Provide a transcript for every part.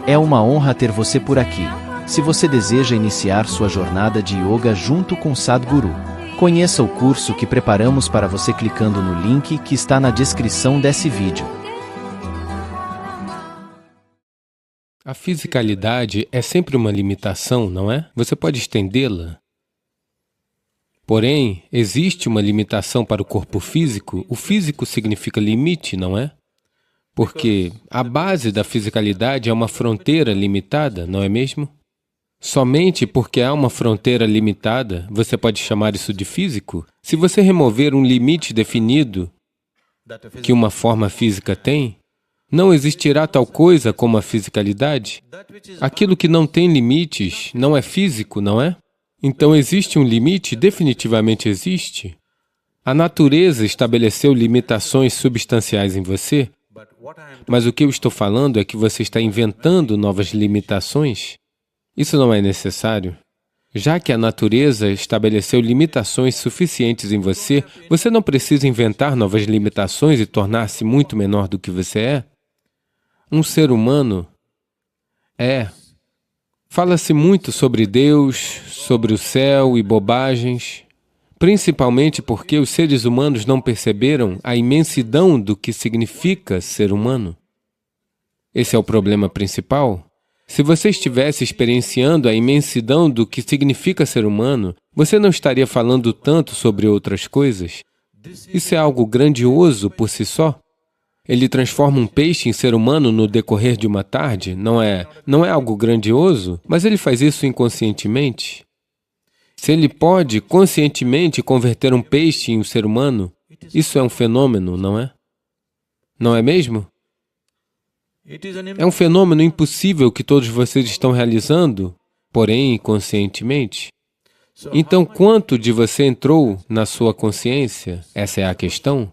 É uma honra ter você por aqui. Se você deseja iniciar sua jornada de yoga junto com Sadhguru, conheça o curso que preparamos para você clicando no link que está na descrição desse vídeo. A fisicalidade é sempre uma limitação, não é? Você pode estendê-la. Porém, existe uma limitação para o corpo físico. O físico significa limite, não é? Porque a base da fisicalidade é uma fronteira limitada, não é mesmo? Somente porque há uma fronteira limitada, você pode chamar isso de físico? Se você remover um limite definido que uma forma física tem, não existirá tal coisa como a fisicalidade? Aquilo que não tem limites não é físico, não é? Então existe um limite? Definitivamente existe. A natureza estabeleceu limitações substanciais em você, mas o que eu estou falando é que você está inventando novas limitações. Isso não é necessário. Já que a natureza estabeleceu limitações suficientes em você, você não precisa inventar novas limitações e tornar-se muito menor do que você é. Um ser humano é. Fala-se muito sobre Deus, sobre o céu e bobagens, principalmente porque os seres humanos não perceberam a imensidão do que significa ser humano. Esse é o problema principal. Se você estivesse experienciando a imensidão do que significa ser humano, você não estaria falando tanto sobre outras coisas. Isso é algo grandioso por si só. Ele transforma um peixe em ser humano no decorrer de uma tarde, não é algo grandioso? Mas ele faz isso inconscientemente. Se ele pode conscientemente converter um peixe em um ser humano, isso é um fenômeno, não é? Não é mesmo? É um fenômeno impossível que todos vocês estão realizando, porém inconscientemente. Então, quanto de você entrou na sua consciência? Essa é a questão.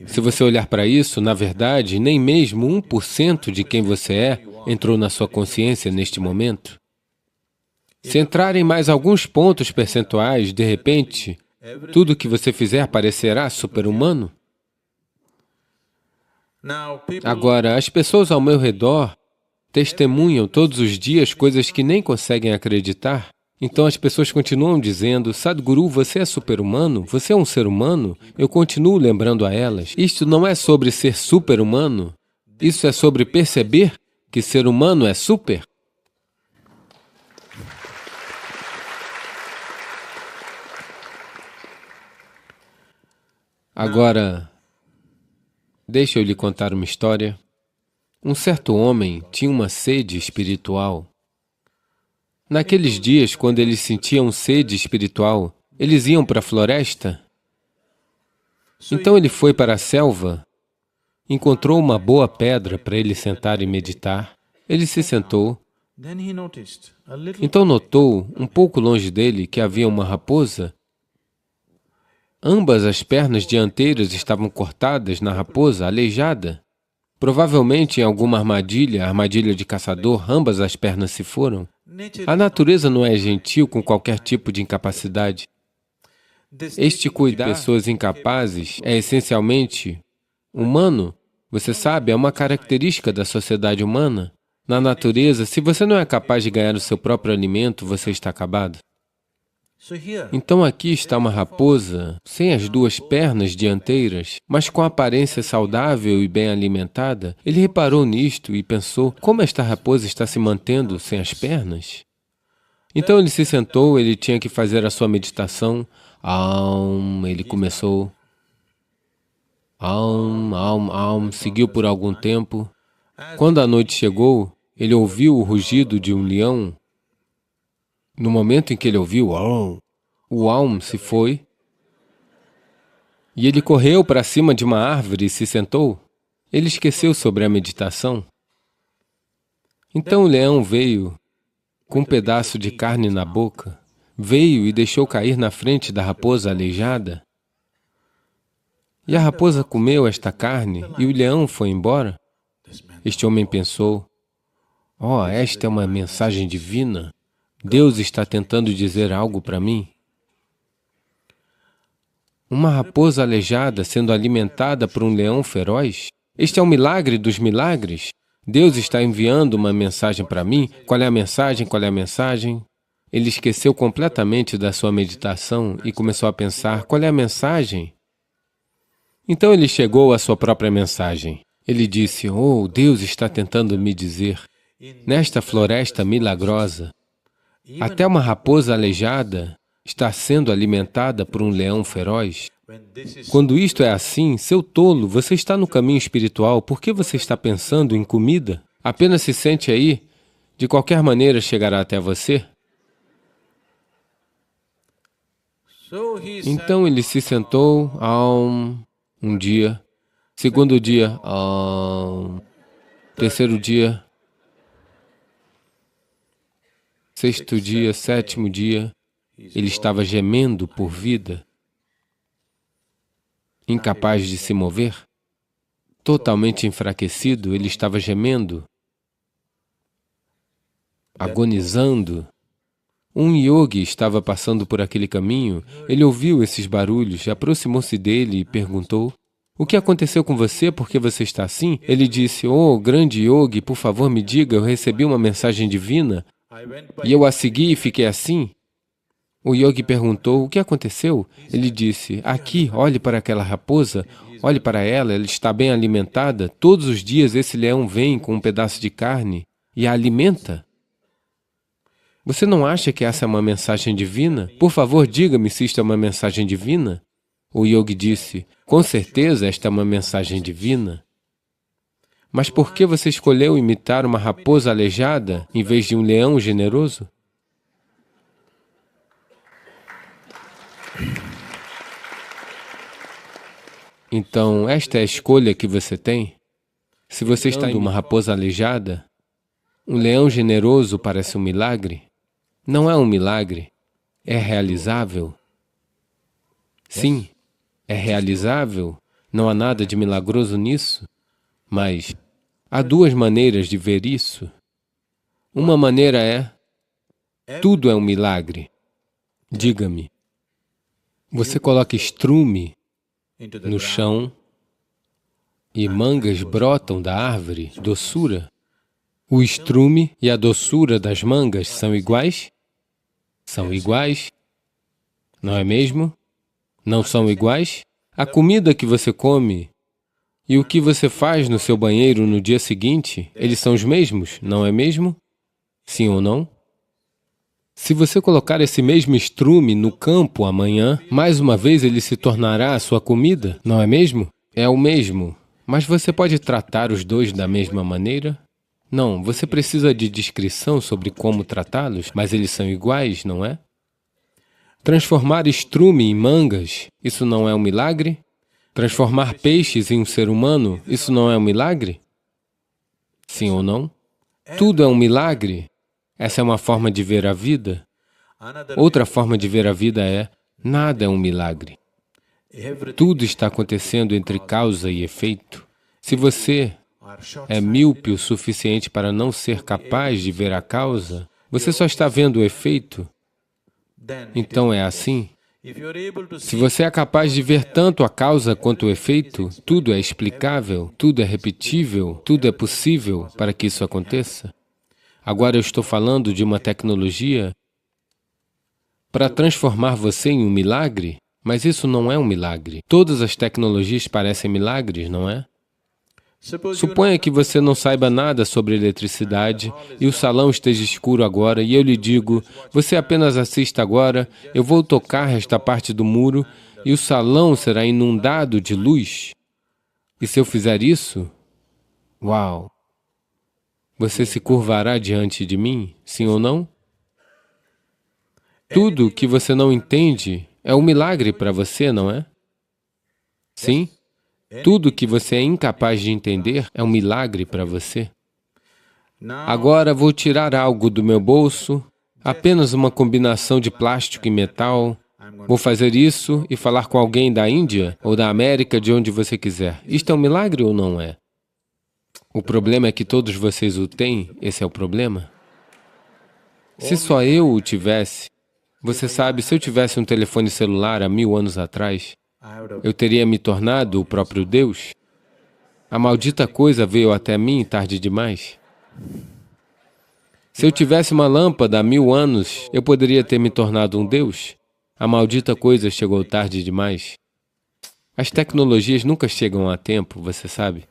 Se você olhar para isso, na verdade, nem mesmo 1% de quem você é entrou na sua consciência neste momento. Se entrarem mais alguns pontos percentuais, de repente, tudo que você fizer parecerá super-humano. Agora, as pessoas ao meu redor testemunham todos os dias coisas que nem conseguem acreditar. Então as pessoas continuam dizendo, Sadhguru, você é super-humano? Você é um ser humano? Eu continuo lembrando a elas. Isto não é sobre ser super-humano, isso é sobre perceber que ser humano é super. Agora, deixa eu lhe contar uma história. Um certo homem tinha uma sede espiritual. Naqueles dias, quando eles sentiam sede espiritual, eles iam para a floresta. Então ele foi para a selva, encontrou uma boa pedra para ele sentar e meditar. Ele se sentou. Então notou, um pouco longe dele, que havia uma raposa. Ambas as pernas dianteiras estavam cortadas na raposa, aleijada. Provavelmente em alguma armadilha de caçador, ambas as pernas se foram. A natureza não é gentil com qualquer tipo de incapacidade. Este cuidar de pessoas incapazes é essencialmente humano. Você sabe, é uma característica da sociedade humana. Na natureza, se você não é capaz de ganhar o seu próprio alimento, você está acabado. Então aqui está uma raposa sem as duas pernas dianteiras, mas com aparência saudável e bem alimentada. Ele reparou nisto e pensou, como esta raposa está se mantendo sem as pernas? Então ele se sentou, ele tinha que fazer a sua meditação. Ele começou. Seguiu por algum tempo. Quando a noite chegou, ele ouviu o rugido de um leão. No momento em que ele ouviu, o Aum se foi e ele correu para cima de uma árvore e se sentou. Ele esqueceu sobre a meditação. Então o leão veio com um pedaço de carne na boca, veio e deixou cair na frente da raposa aleijada. E a raposa comeu esta carne e o leão foi embora. Este homem pensou, esta é uma mensagem divina. Deus está tentando dizer algo para mim. Uma raposa aleijada sendo alimentada por um leão feroz? Este é um milagre dos milagres. Deus está enviando uma mensagem para mim. Qual é a mensagem? Qual é a mensagem? Ele esqueceu completamente da sua meditação e começou a pensar, qual é a mensagem? Então ele chegou à sua própria mensagem. Ele disse, oh, Deus está tentando me dizer, nesta floresta milagrosa, até uma raposa aleijada está sendo alimentada por um leão feroz. Quando isto é assim, seu tolo, você está no caminho espiritual, por que você está pensando em comida? Apenas se sente aí, de qualquer maneira chegará até você. Então ele se sentou um dia, segundo dia, terceiro dia, sexto dia, sétimo dia, ele estava gemendo por vida, incapaz de se mover, totalmente enfraquecido, ele estava gemendo, agonizando. Um yogi estava passando por aquele caminho, ele ouviu esses barulhos, aproximou-se dele e perguntou, o que aconteceu com você? Por que você está assim? Ele disse, oh, grande yogi, por favor me diga, eu recebi uma mensagem divina e eu a segui e fiquei assim. O yogi perguntou, o que aconteceu? Ele disse, aqui, olhe para aquela raposa, olhe para ela, ela está bem alimentada, todos os dias esse leão vem com um pedaço de carne e a alimenta. Você não acha que essa é uma mensagem divina? Por favor, diga-me se isto é uma mensagem divina. O yogi disse, com certeza esta é uma mensagem divina. Mas por que você escolheu imitar uma raposa aleijada em vez de um leão generoso? Então, esta é a escolha que você tem? Se você está em uma raposa aleijada, um leão generoso parece um milagre? Não é um milagre, é realizável. Sim, é realizável, não há nada de milagroso nisso, mas há duas maneiras de ver isso. Uma maneira é, tudo é um milagre. Diga-me, você coloca estrume no chão e mangas brotam da árvore, doçura. O estrume e a doçura das mangas são iguais? São iguais? Não é mesmo? Não são iguais? A comida que você come e o que você faz no seu banheiro no dia seguinte, eles são os mesmos, não é mesmo? Sim ou não? Se você colocar esse mesmo estrume no campo amanhã, mais uma vez ele se tornará a sua comida, não é mesmo? É o mesmo, mas você pode tratar os dois da mesma maneira? Não, você precisa de descrição sobre como tratá-los, mas eles são iguais, não é? Transformar estrume em mangas, isso não é um milagre? Transformar peixes em um ser humano, isso não é um milagre? Sim ou não? Tudo é um milagre. Essa é uma forma de ver a vida. Outra forma de ver a vida é, nada é um milagre. Tudo está acontecendo entre causa e efeito. Se você é míope o suficiente para não ser capaz de ver a causa, você só está vendo o efeito. Então é assim. Se você é capaz de ver tanto a causa quanto o efeito, tudo é explicável, tudo é repetível, tudo é possível para que isso aconteça. Agora eu estou falando de uma tecnologia para transformar você em um milagre, mas isso não é um milagre. Todas as tecnologias parecem milagres, não é? Suponha que você não saiba nada sobre eletricidade e o salão esteja escuro agora e eu lhe digo, você apenas assista agora, eu vou tocar esta parte do muro e o salão será inundado de luz. E se eu fizer isso, uau! Você se curvará diante de mim, sim ou não? Tudo que você não entende é um milagre para você, não é? Sim? Tudo que você é incapaz de entender é um milagre para você. Agora vou tirar algo do meu bolso, apenas uma combinação de plástico e metal. Vou fazer isso e falar com alguém da Índia ou da América, de onde você quiser. Isto é um milagre ou não é? O problema é que todos vocês o têm, esse é o problema. Se só eu o tivesse, você sabe, se eu tivesse um telefone celular há 1000 anos atrás, eu teria me tornado o próprio Deus? A maldita coisa veio até mim tarde demais. Se eu tivesse uma lâmpada há 1000 anos, eu poderia ter me tornado um Deus. A maldita coisa chegou tarde demais. As tecnologias nunca chegam a tempo, você sabe.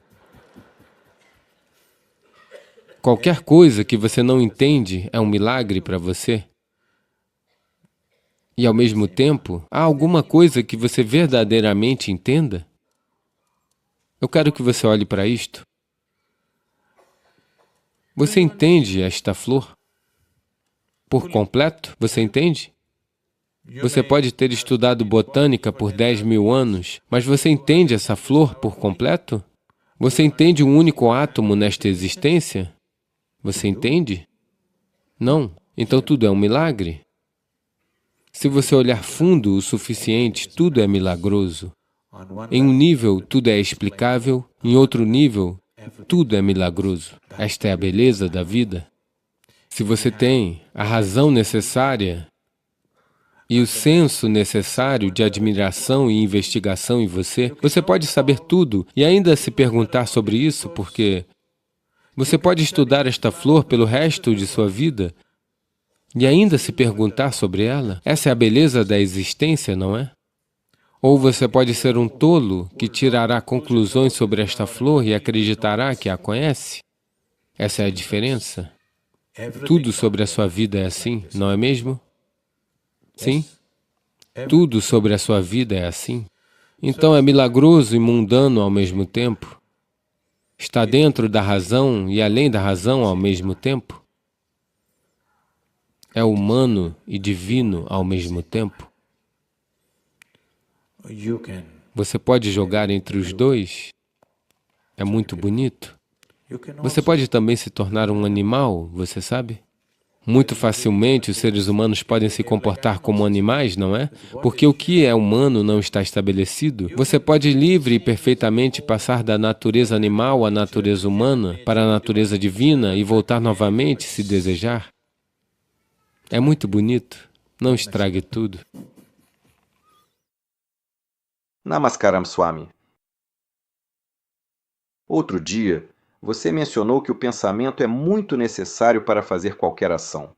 Qualquer coisa que você não entende é um milagre para você. E, ao mesmo tempo, há alguma coisa que você verdadeiramente entenda? Eu quero que você olhe para isto. Você entende esta flor? Por completo? Você entende? Você pode ter estudado botânica por 10.000 anos, mas você entende essa flor por completo? Você entende um único átomo nesta existência? Você entende? Não. Então tudo é um milagre. Se você olhar fundo o suficiente, tudo é milagroso. Em um nível, tudo é explicável, em outro nível, tudo é milagroso. Esta é a beleza da vida. Se você tem a razão necessária e o senso necessário de admiração e investigação em você, você pode saber tudo e ainda se perguntar sobre isso, porque você pode estudar esta flor pelo resto de sua vida e ainda se perguntar sobre ela. Essa é a beleza da existência, não é? Ou você pode ser um tolo que tirará conclusões sobre esta flor e acreditará que a conhece. Essa é a diferença. Tudo sobre a sua vida é assim, não é mesmo? Sim? Tudo sobre a sua vida é assim. Então é milagroso e mundano ao mesmo tempo. Está dentro da razão e além da razão ao mesmo tempo. É humano e divino ao mesmo tempo. Você pode jogar entre os dois. É muito bonito. Você pode também se tornar um animal, você sabe? Muito facilmente os seres humanos podem se comportar como animais, não é? Porque o que é humano não está estabelecido. Você pode livre e perfeitamente passar da natureza animal à natureza humana, para a natureza divina e voltar novamente, se desejar. É muito bonito. Não estrague tudo. Namaskaram, Swami. Outro dia, você mencionou que o pensamento é muito necessário para fazer qualquer ação.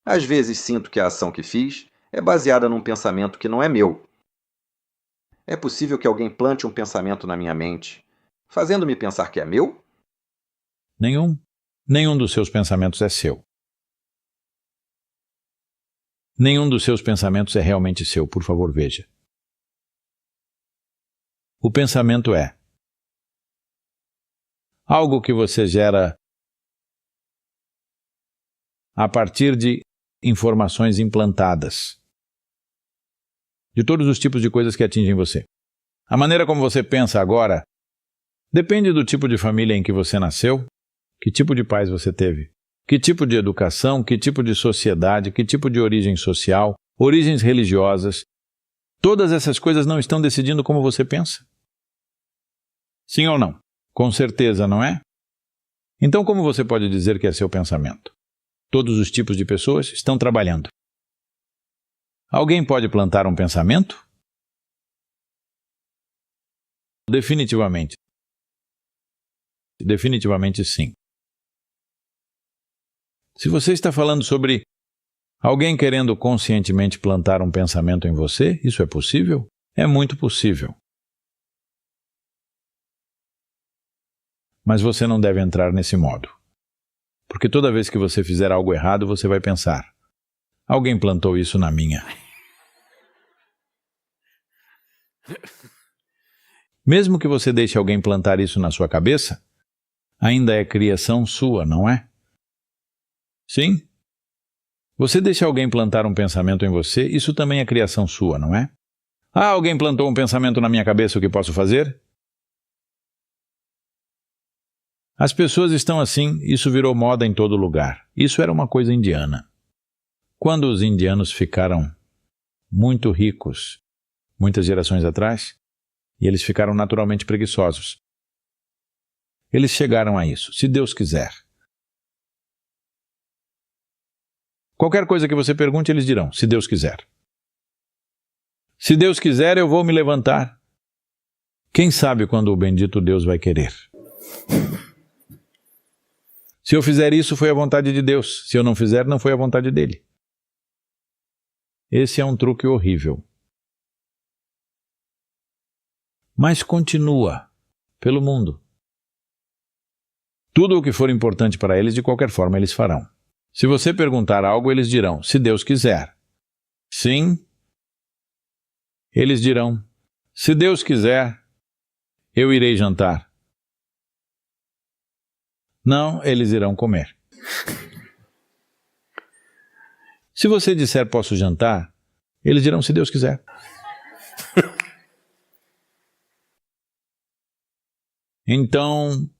Às vezes sinto que a ação que fiz é baseada num pensamento que não é meu. É possível que alguém plante um pensamento na minha mente, fazendo-me pensar que é meu? Nenhum dos seus pensamentos é seu. Nenhum dos seus pensamentos é realmente seu, por favor, veja. O pensamento é algo que você gera a partir de informações implantadas, de todos os tipos de coisas que atingem você. A maneira como você pensa agora depende do tipo de família em que você nasceu, que tipo de pais você teve, que tipo de educação, que tipo de sociedade, que tipo de origem social, origens religiosas. Todas essas coisas não estão decidindo como você pensa? Sim ou não? Com certeza, não é? Então, como você pode dizer que é seu pensamento? Todos os tipos de pessoas estão trabalhando. Alguém pode plantar um pensamento? Definitivamente. Definitivamente sim. Se você está falando sobre alguém querendo conscientemente plantar um pensamento em você, isso é possível? É muito possível. Mas você não deve entrar nesse modo. Porque toda vez que você fizer algo errado, você vai pensar: alguém plantou isso na minha. Mesmo que você deixe alguém plantar isso na sua cabeça, ainda é criação sua, não é? Sim? Você deixa alguém plantar um pensamento em você, isso também é criação sua, não é? Ah, alguém plantou um pensamento na minha cabeça, o que posso fazer? As pessoas estão assim, isso virou moda em todo lugar. Isso era uma coisa indiana. Quando os indianos ficaram muito ricos, muitas gerações atrás, e eles ficaram naturalmente preguiçosos, eles chegaram a isso, se Deus quiser. Qualquer coisa que você pergunte, eles dirão, se Deus quiser. Se Deus quiser, eu vou me levantar. Quem sabe quando o bendito Deus vai querer? Se eu fizer isso, foi a vontade de Deus. Se eu não fizer, não foi a vontade dele. Esse é um truque horrível. Mas continua pelo mundo. Tudo o que for importante para eles, de qualquer forma, eles farão. Se você perguntar algo, eles dirão, se Deus quiser. Sim. Eles dirão, se Deus quiser, eu irei jantar. Não, eles irão comer. Se você disser posso jantar, eles dirão se Deus quiser. Então,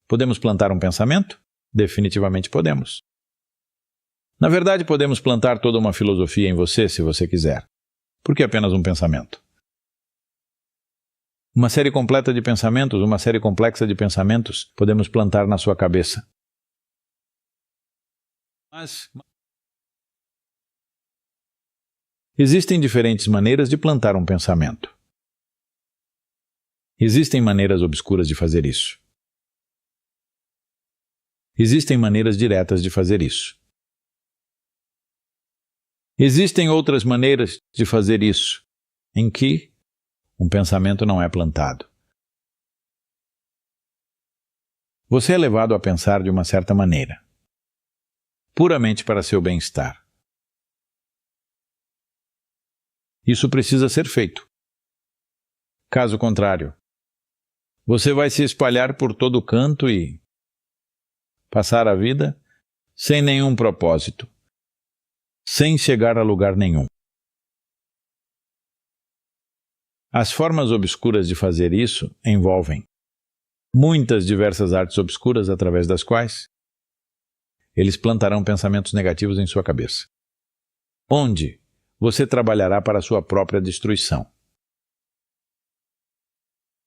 podemos plantar um pensamento? Definitivamente podemos. Na verdade, podemos plantar toda uma filosofia em você, se você quiser. Por que apenas um pensamento? Uma série completa de pensamentos, uma série complexa de pensamentos, podemos plantar na sua cabeça. Mas existem diferentes maneiras de plantar um pensamento. Existem maneiras obscuras de fazer isso. Existem maneiras diretas de fazer isso. Existem outras maneiras de fazer isso, em que um pensamento não é plantado. Você é levado a pensar de uma certa maneira, puramente para seu bem-estar. Isso precisa ser feito. Caso contrário, você vai se espalhar por todo canto e passar a vida sem nenhum propósito, sem chegar a lugar nenhum. As formas obscuras de fazer isso envolvem muitas diversas artes obscuras através das quais eles plantarão pensamentos negativos em sua cabeça, onde você trabalhará para a sua própria destruição.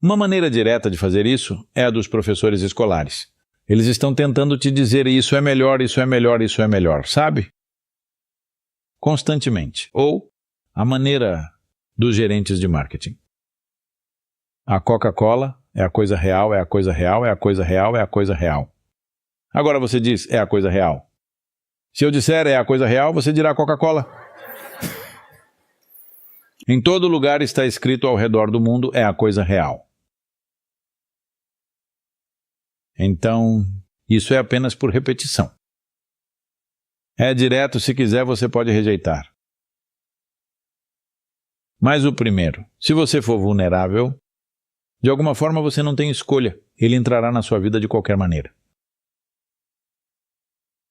Uma maneira direta de fazer isso é a dos professores escolares. Eles estão tentando te dizer isso é melhor, isso é melhor, isso é melhor, sabe? Constantemente. Ou a maneira dos gerentes de marketing. A Coca-Cola é a coisa real, é a coisa real, é a coisa real, é a coisa real. Agora você diz, é a coisa real. Se eu disser é a coisa real, você dirá Coca-Cola. Em todo lugar está escrito ao redor do mundo, é a coisa real. Então, isso é apenas por repetição. É direto, se quiser você pode rejeitar. Mas o primeiro, se você for vulnerável, de alguma forma você não tem escolha, ele entrará na sua vida de qualquer maneira.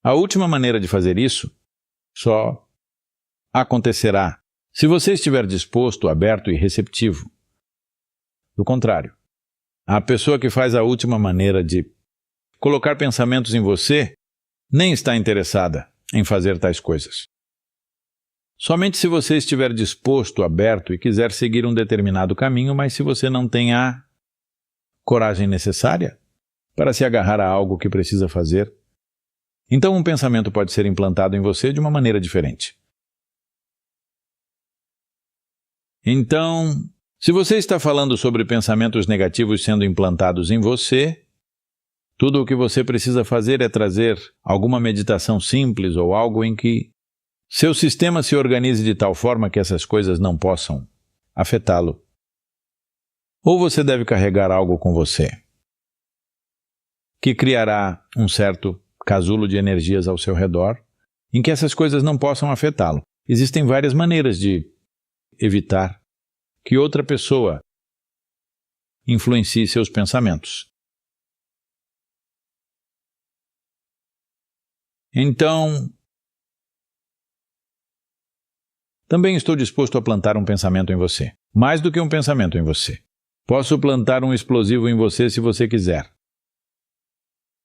A última maneira de fazer isso só acontecerá se você estiver disposto, aberto e receptivo. Do contrário, a pessoa que faz a última maneira de colocar pensamentos em você nem está interessada em fazer tais coisas. Somente se você estiver disposto, aberto e quiser seguir um determinado caminho, mas se você não tem a coragem necessária para se agarrar a algo que precisa fazer, então um pensamento pode ser implantado em você de uma maneira diferente. Então, se você está falando sobre pensamentos negativos sendo implantados em você, tudo o que você precisa fazer é trazer alguma meditação simples ou algo em que seu sistema se organize de tal forma que essas coisas não possam afetá-lo. Ou você deve carregar algo com você, que criará um certo casulo de energias ao seu redor, em que essas coisas não possam afetá-lo. Existem várias maneiras de evitar que outra pessoa influencie seus pensamentos. Então, também estou disposto a plantar um pensamento em você. Mais do que um pensamento em você. Posso plantar um explosivo em você se você quiser.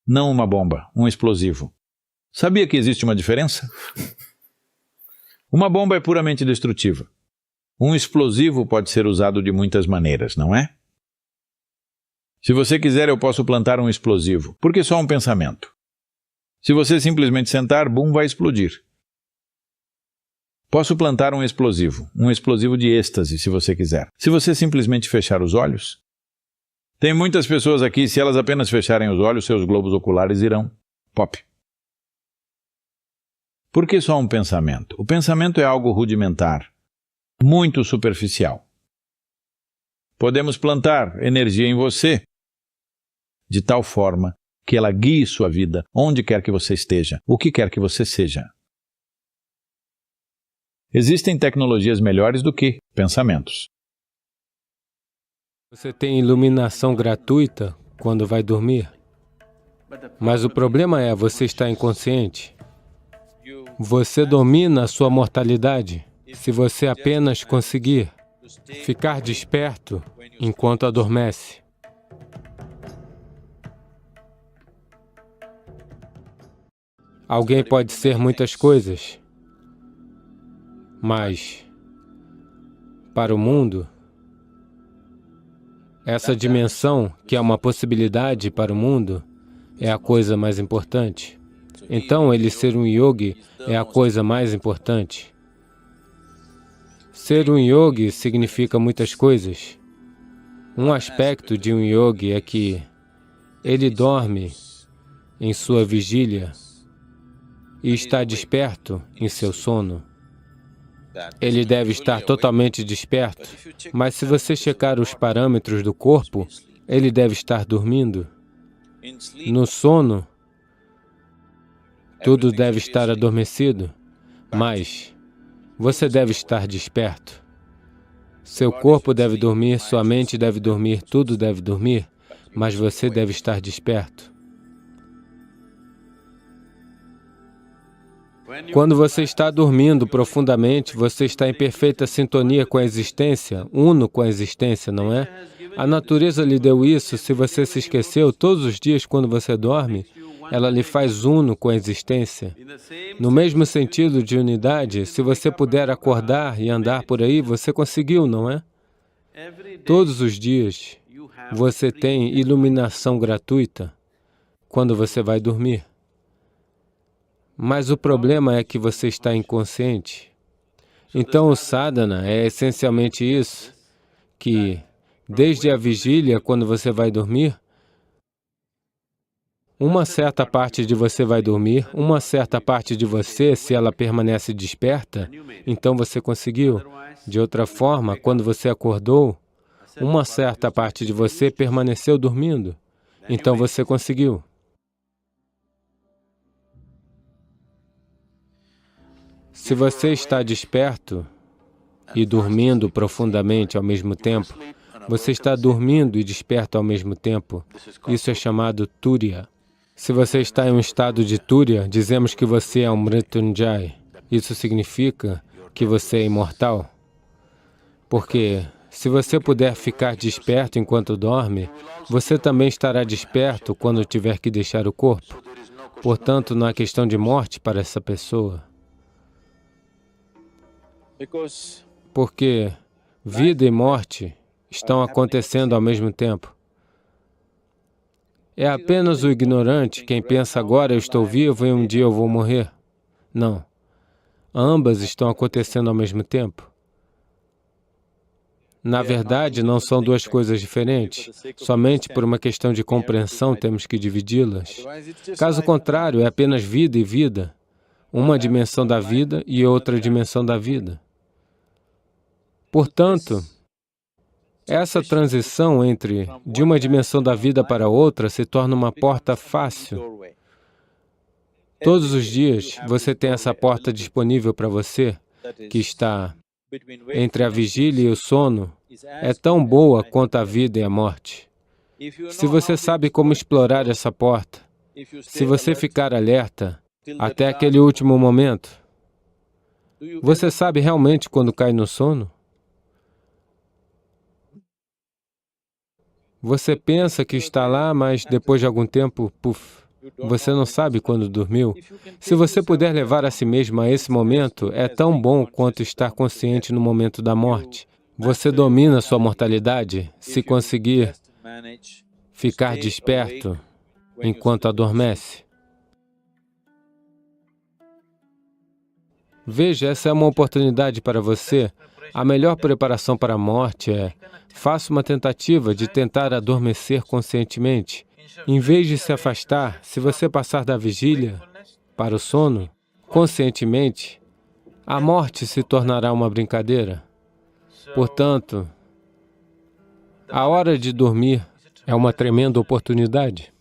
Não uma bomba, um explosivo. Sabia que existe uma diferença? Uma bomba é puramente destrutiva. Um explosivo pode ser usado de muitas maneiras, não é? Se você quiser, eu posso plantar um explosivo. Por que só um pensamento? Se você simplesmente sentar, bum, vai explodir. Posso plantar um explosivo de êxtase, se você quiser. Se você simplesmente fechar os olhos. Tem muitas pessoas aqui, se elas apenas fecharem os olhos, seus globos oculares irão pop. Por que só um pensamento? O pensamento é algo rudimentar, muito superficial. Podemos plantar energia em você de tal forma que ela guie sua vida onde quer que você esteja, o que quer que você seja. Existem tecnologias melhores do que pensamentos. Você tem iluminação gratuita quando vai dormir, mas o problema é você está inconsciente. Você domina a sua mortalidade se você apenas conseguir ficar desperto enquanto adormece. Alguém pode ser muitas coisas, mas para o mundo, essa dimensão, que é uma possibilidade para o mundo, é a coisa mais importante. Então, ele ser um yogi é a coisa mais importante. Ser um yogi significa muitas coisas. Um aspecto de um yogi é que ele dorme em sua vigília e está desperto em seu sono. Ele deve estar totalmente desperto, mas se você checar os parâmetros do corpo, ele deve estar dormindo. No sono, tudo deve estar adormecido, mas você deve estar desperto. Seu corpo deve dormir, sua mente deve dormir, tudo deve dormir, mas você deve estar desperto. Quando você está dormindo profundamente, você está em perfeita sintonia com a existência, uno com a existência, não é? A natureza lhe deu isso, se você se esqueceu, todos os dias quando você dorme, ela lhe faz uno com a existência. No mesmo sentido de unidade, se você puder acordar e andar por aí, você conseguiu, não é? Todos os dias, você tem iluminação gratuita quando você vai dormir. Mas o problema é que você está inconsciente. Então o sadhana é essencialmente isso, que desde a vigília, quando você vai dormir, uma certa parte de você vai dormir, uma certa parte de você, se ela permanece desperta, então você conseguiu. De outra forma, quando você acordou, uma certa parte de você permaneceu dormindo, então você conseguiu. Se você está desperto e dormindo profundamente ao mesmo tempo, você está dormindo e desperto ao mesmo tempo. Isso é chamado Turiya. Se você está em um estado de Turiya, dizemos que você é um Mrityunjay. Isso significa que você é imortal. Porque se você puder ficar desperto enquanto dorme, você também estará desperto quando tiver que deixar o corpo. Portanto, não há questão de morte para essa pessoa. Porque vida e morte estão acontecendo ao mesmo tempo. É apenas o ignorante quem pensa agora eu estou vivo e um dia eu vou morrer. Não. Ambas estão acontecendo ao mesmo tempo. Na verdade, não são duas coisas diferentes. Somente por uma questão de compreensão temos que dividi-las. Caso contrário, é apenas vida e vida. Uma dimensão da vida e outra dimensão da vida. Portanto, essa transição de uma dimensão da vida para outra se torna uma porta fácil. Todos os dias você tem essa porta disponível para você, que está entre a vigília e o sono, é tão boa quanto a vida e a morte. Se você sabe como explorar essa porta, se você ficar alerta até aquele último momento, você sabe realmente quando cai no sono? Você pensa que está lá, mas depois de algum tempo, puf, você não sabe quando dormiu. Se você puder levar a si mesmo a esse momento, é tão bom quanto estar consciente no momento da morte. Você domina sua mortalidade se conseguir ficar desperto enquanto adormece. Veja, essa é uma oportunidade para você. A melhor preparação para a morte é: faça uma tentativa de tentar adormecer conscientemente. Em vez de se afastar, se você passar da vigília para o sono, conscientemente, a morte se tornará uma brincadeira. Portanto, a hora de dormir é uma tremenda oportunidade.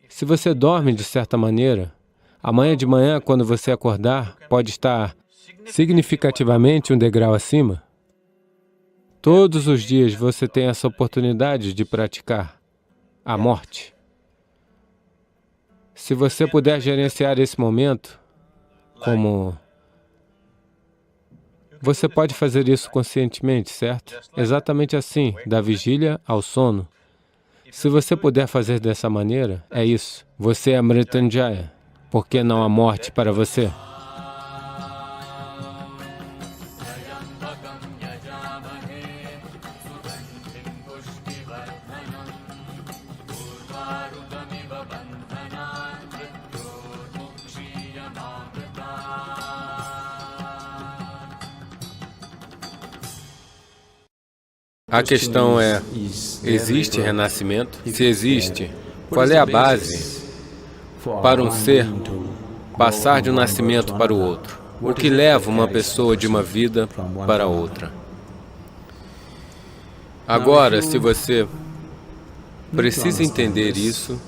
Se você dorme de certa maneira, amanhã de manhã, quando você acordar, pode estar significativamente um degrau acima. Todos os dias você tem essa oportunidade de praticar a morte. Se você puder gerenciar esse momento, como... Você pode fazer isso conscientemente, certo? Exatamente assim, da vigília ao sono. Se você puder fazer dessa maneira, é isso. Você é Mrityunjaya. Por que não a morte para você? A questão é, existe renascimento? Se existe, qual é a base para um ser passar de um nascimento para o outro? O que leva uma pessoa de uma vida para outra? Agora, se você precisa entender isso,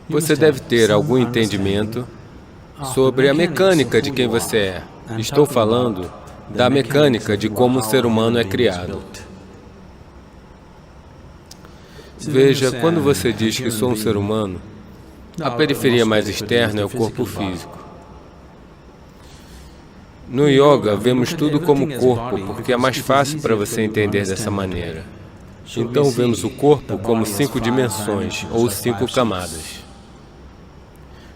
você deve ter algum entendimento sobre a mecânica de quem você é. Estou falando da mecânica de como um ser humano é criado. Veja, quando você diz que sou um ser humano, a periferia mais externa é o corpo físico. No yoga, vemos tudo como corpo, porque é mais fácil para você entender dessa maneira. Então, vemos o corpo como 5 dimensões, ou 5 camadas.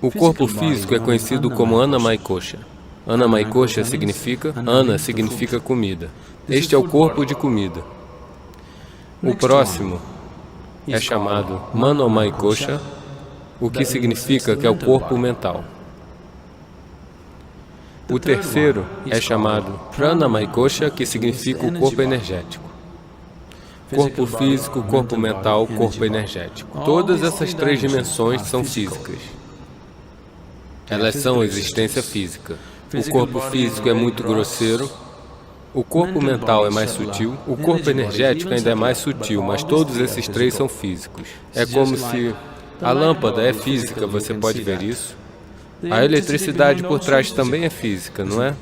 O corpo físico é conhecido como Annamaya Kosha. Annamaya Kosha significa, Anna significa comida. Este é o corpo de comida. O próximo é chamado Manomaya Kosha, o que significa que é o corpo mental. O terceiro é chamado Pranamaya Kosha, que significa o corpo energético. Corpo físico, corpo mental, corpo energético. Todas essas 3 dimensões são físicas. Elas são existência física. O corpo físico é muito grosseiro, o corpo mental é mais sutil, o corpo energético ainda é mais sutil, mas todos esses 3 são físicos. É como se a lâmpada é física, você pode ver isso. A eletricidade por trás também é física, não é?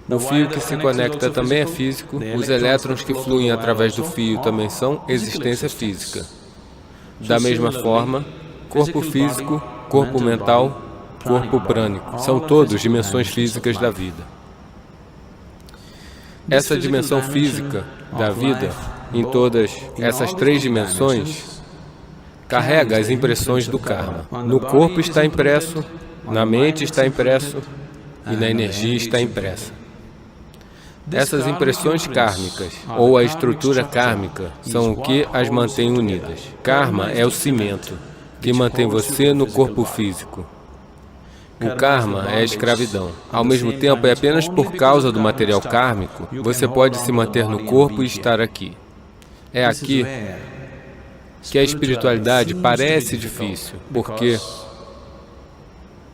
O fio que se conecta também é físico, os elétrons que fluem através do fio também são existência física. Da mesma forma, corpo físico, corpo mental, corpo prânico, são todos dimensões físicas da vida. Essa dimensão física da vida, em todas essas 3 dimensões, carrega as impressões do karma. No corpo está impresso, na mente está impresso e na energia está impressa. Essas impressões kármicas, ou a estrutura kármica, são o que as mantém unidas. Karma é o cimento que mantém você no corpo físico. O karma é a escravidão. Ao mesmo tempo, é apenas por causa do material kármico, você pode se manter no corpo e estar aqui. É aqui que a espiritualidade parece difícil, porque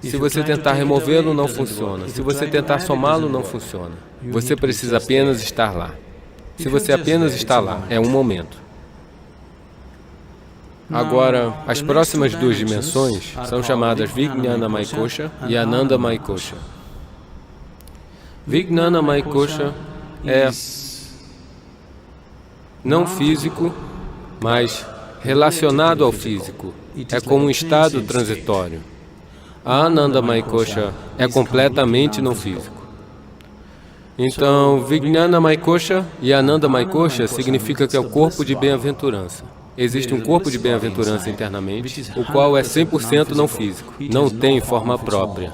se você tentar removê-lo, não funciona. Se você tentar somá-lo, não funciona. Você precisa apenas estar lá. Se você apenas está lá, é um momento. Agora, as próximas 2 dimensões são chamadas Vijnanamaya Kosha e Anandamaya Kosha. Vijnanamaya Kosha é não físico, mas relacionado ao físico. É como um estado transitório. A Anandamaya Kosha é completamente não físico. Então, Vijnanamaya Kosha e Anandamaya Kosha significa que é o corpo de bem-aventurança. Existe um corpo de bem-aventurança internamente, o qual é 100% não físico, não tem forma própria.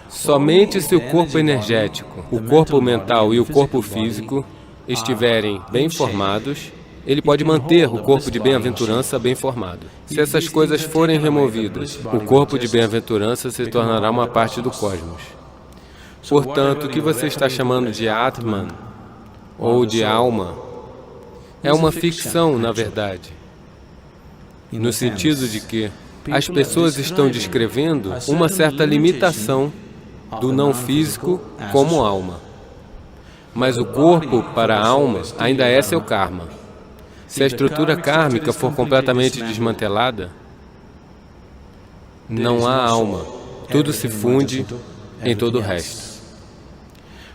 Somente se o corpo energético, o corpo mental e o corpo físico estiverem bem formados, ele pode manter o corpo de bem-aventurança bem formado. Se essas coisas forem removidas, o corpo de bem-aventurança se tornará uma parte do cosmos. Portanto, o que você está chamando de Atman, ou de alma, é uma ficção, na verdade, no sentido de que as pessoas estão descrevendo uma certa limitação do não físico como alma. Mas o corpo, para a alma, ainda é seu karma. Se a estrutura kármica for completamente desmantelada, não há alma. Tudo se funde em todo o resto.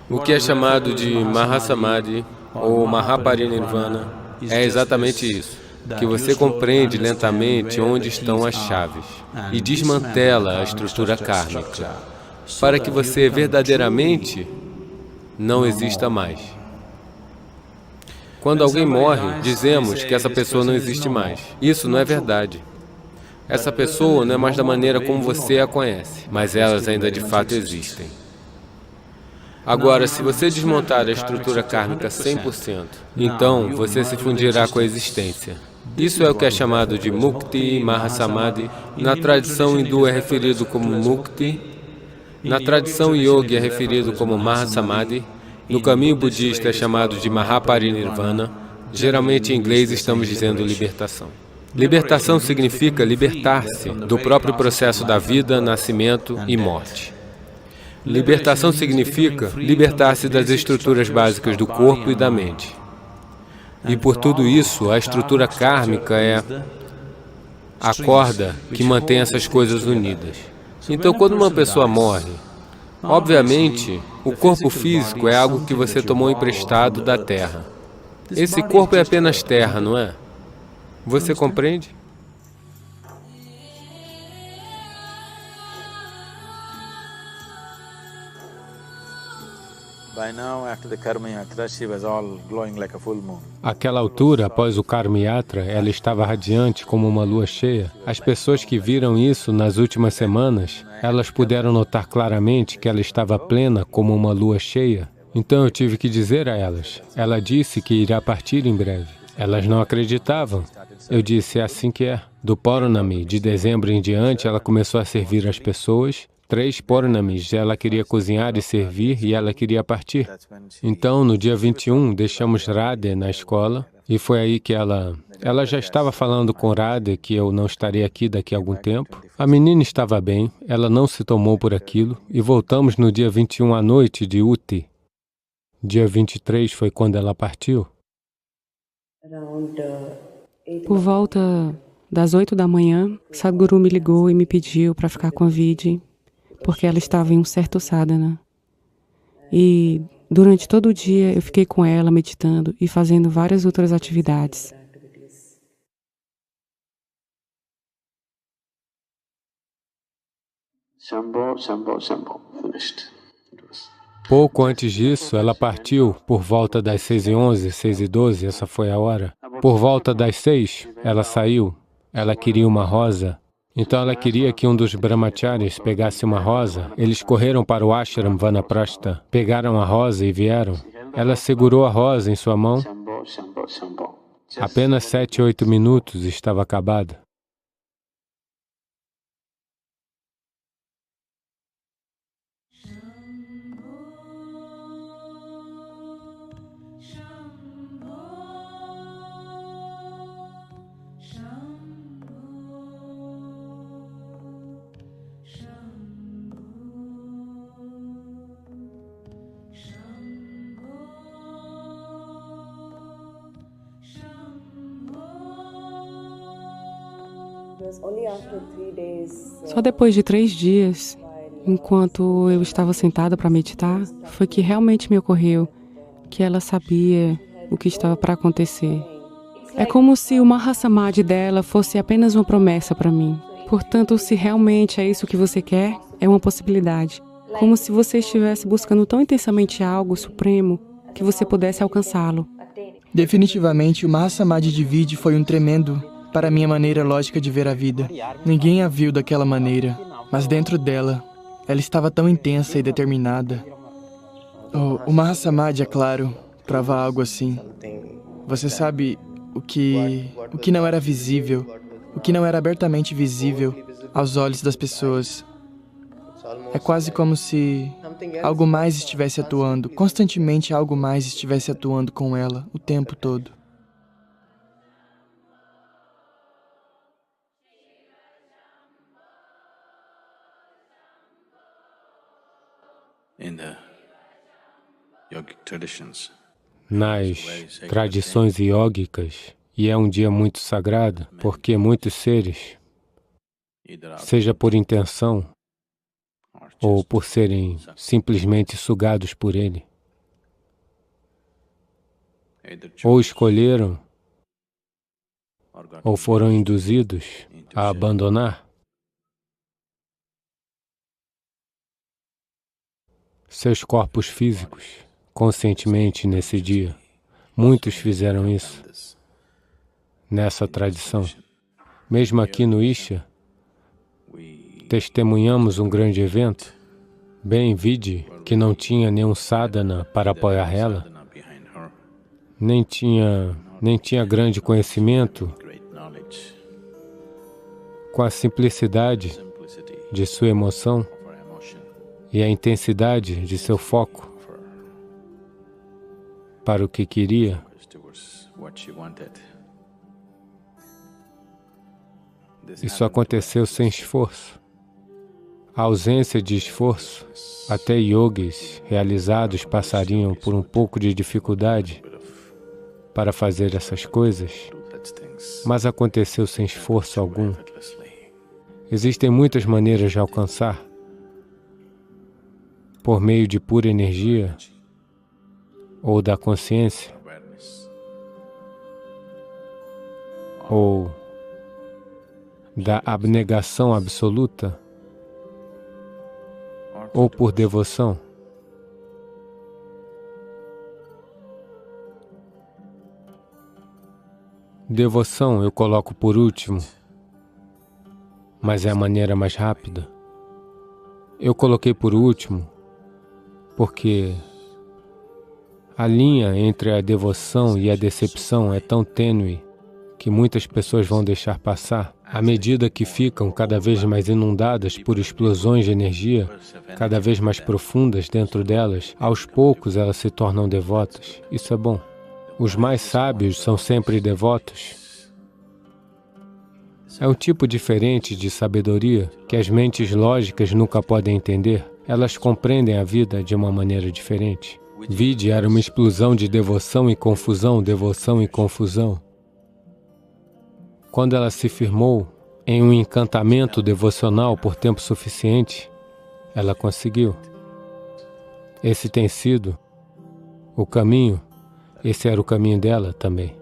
O que é chamado de Mahasamadhi ou Mahaparinirvana é exatamente isso, que você compreende lentamente onde estão as chaves e desmantela a estrutura kármica, para que você verdadeiramente não exista mais. Quando alguém morre, dizemos que essa pessoa não existe mais. Isso não é verdade. Essa pessoa não é mais da maneira como você a conhece, mas elas ainda de fato existem. Agora, se você desmontar a estrutura kármica 100%, então você se fundirá com a existência. Isso é o que é chamado de Mukti Mahasamadhi. Na tradição hindu é referido como Mukti, na tradição yogi é referido como Mahasamadhi, no caminho budista é chamado de Mahaparinirvana. Geralmente em inglês estamos dizendo libertação. Libertação significa libertar-se do próprio processo da vida, nascimento e morte. Libertação significa libertar-se das estruturas básicas do corpo e da mente. E por tudo isso, a estrutura kármica é a corda que mantém essas coisas unidas. Então, quando uma pessoa morre, obviamente, o corpo físico é algo que você tomou emprestado da terra. Esse corpo é apenas terra, não é? Você compreende? Àquela altura, após o Karma Yatra, ela estava radiante como uma lua cheia. As pessoas que viram isso nas últimas semanas, elas puderam notar claramente que ela estava plena como uma lua cheia. Então eu tive que dizer a elas, ela disse que irá partir em breve. Elas não acreditavam. Eu disse, é assim que é. Do Purnami, de dezembro em diante, ela começou a servir as pessoas. 3 Purnamis, ela queria cozinhar e servir e ela queria partir. Então, no dia 21, deixamos Radhe na escola e foi aí que ela já estava falando com Radhe que eu não estaria aqui daqui a algum tempo. A menina estava bem, ela não se tomou por aquilo e voltamos no dia 21 à noite de Uti. Dia 23 foi quando ela partiu. Por volta das 8 da manhã, Sadhguru me ligou e me pediu para ficar com a Vidhi, porque ela estava em um certo sadhana. E durante todo o dia eu fiquei com ela meditando e fazendo várias outras atividades. Pouco antes disso, ela partiu por volta das 6h11, 6h12, essa foi a hora. Por volta das 6, ela saiu. Ela queria uma rosa. Então ela queria que um dos brahmacharis pegasse uma rosa. Eles correram para o ashram Vanaprastha, pegaram a rosa e vieram. Ela segurou a rosa em sua mão. Apenas 7, 8 minutos estava acabada. Só depois de 3 dias, enquanto eu estava sentada para meditar, foi que realmente me ocorreu que ela sabia o que estava para acontecer. É como se o Mahasamadhi dela fosse apenas uma promessa para mim. Portanto, se realmente é isso que você quer, é uma possibilidade. Como se você estivesse buscando tão intensamente algo supremo que você pudesse alcançá-lo. Definitivamente, o Mahasamadhi de Vidhi foi um tremendo para minha maneira lógica de ver a vida. Ninguém a viu daquela maneira, mas dentro dela, ela estava tão intensa e determinada. O Mahasamadhi, é claro, prova algo assim. Você sabe o que não era visível, o que não era abertamente visível aos olhos das pessoas. É quase como se algo mais estivesse atuando, constantemente algo mais estivesse atuando com ela, o tempo todo. Nas tradições iógicas, e é um dia muito sagrado, porque muitos seres, seja por intenção ou por serem simplesmente sugados por ele, ou escolheram ou foram induzidos a abandonar seus corpos físicos conscientemente nesse dia. Muitos fizeram isso nessa tradição. Mesmo aqui no Isha, testemunhamos um grande evento. Bem, vide que não tinha nenhum sadhana para apoiar ela, nem tinha grande conhecimento. Com a simplicidade de sua emoção e a intensidade de seu foco para o que queria, isso aconteceu sem esforço. A ausência de esforço, até yogis realizados passariam por um pouco de dificuldade para fazer essas coisas, mas aconteceu sem esforço algum. Existem muitas maneiras de alcançar, por meio de pura energia, ou da consciência, ou da abnegação absoluta, ou por devoção. Devoção eu coloco por último, mas é a maneira mais rápida. Eu coloquei por último porque a linha entre a devoção e a decepção é tão tênue que muitas pessoas vão deixar passar. À medida que ficam cada vez mais inundadas por explosões de energia, cada vez mais profundas dentro delas, aos poucos elas se tornam devotas. Isso é bom. Os mais sábios são sempre devotos. É um tipo diferente de sabedoria que as mentes lógicas nunca podem entender. Elas compreendem a vida de uma maneira diferente. Vide era uma explosão de devoção e confusão, devoção e confusão. Quando ela se firmou em um encantamento devocional por tempo suficiente, ela conseguiu. Esse tem sido o caminho, esse era o caminho dela também.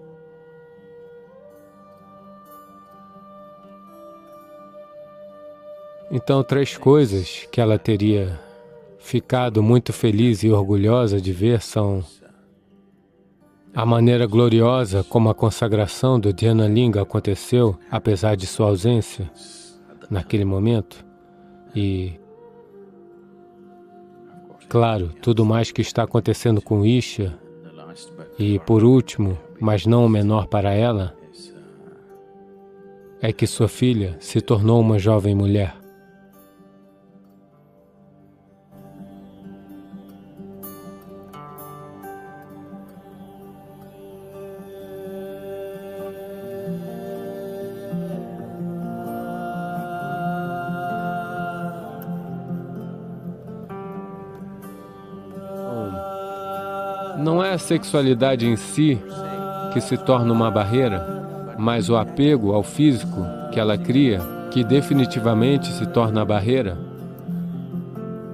Então, 3 coisas que ela teria ficado muito feliz e orgulhosa de ver são a maneira gloriosa como a consagração do Dhyana Linga aconteceu, apesar de sua ausência naquele momento, e, claro, tudo mais que está acontecendo com Isha, e, por último, mas não o menor para ela, é que sua filha se tornou uma jovem mulher. Não é a sexualidade em si que se torna uma barreira, mas o apego ao físico que ela cria, que definitivamente se torna a barreira.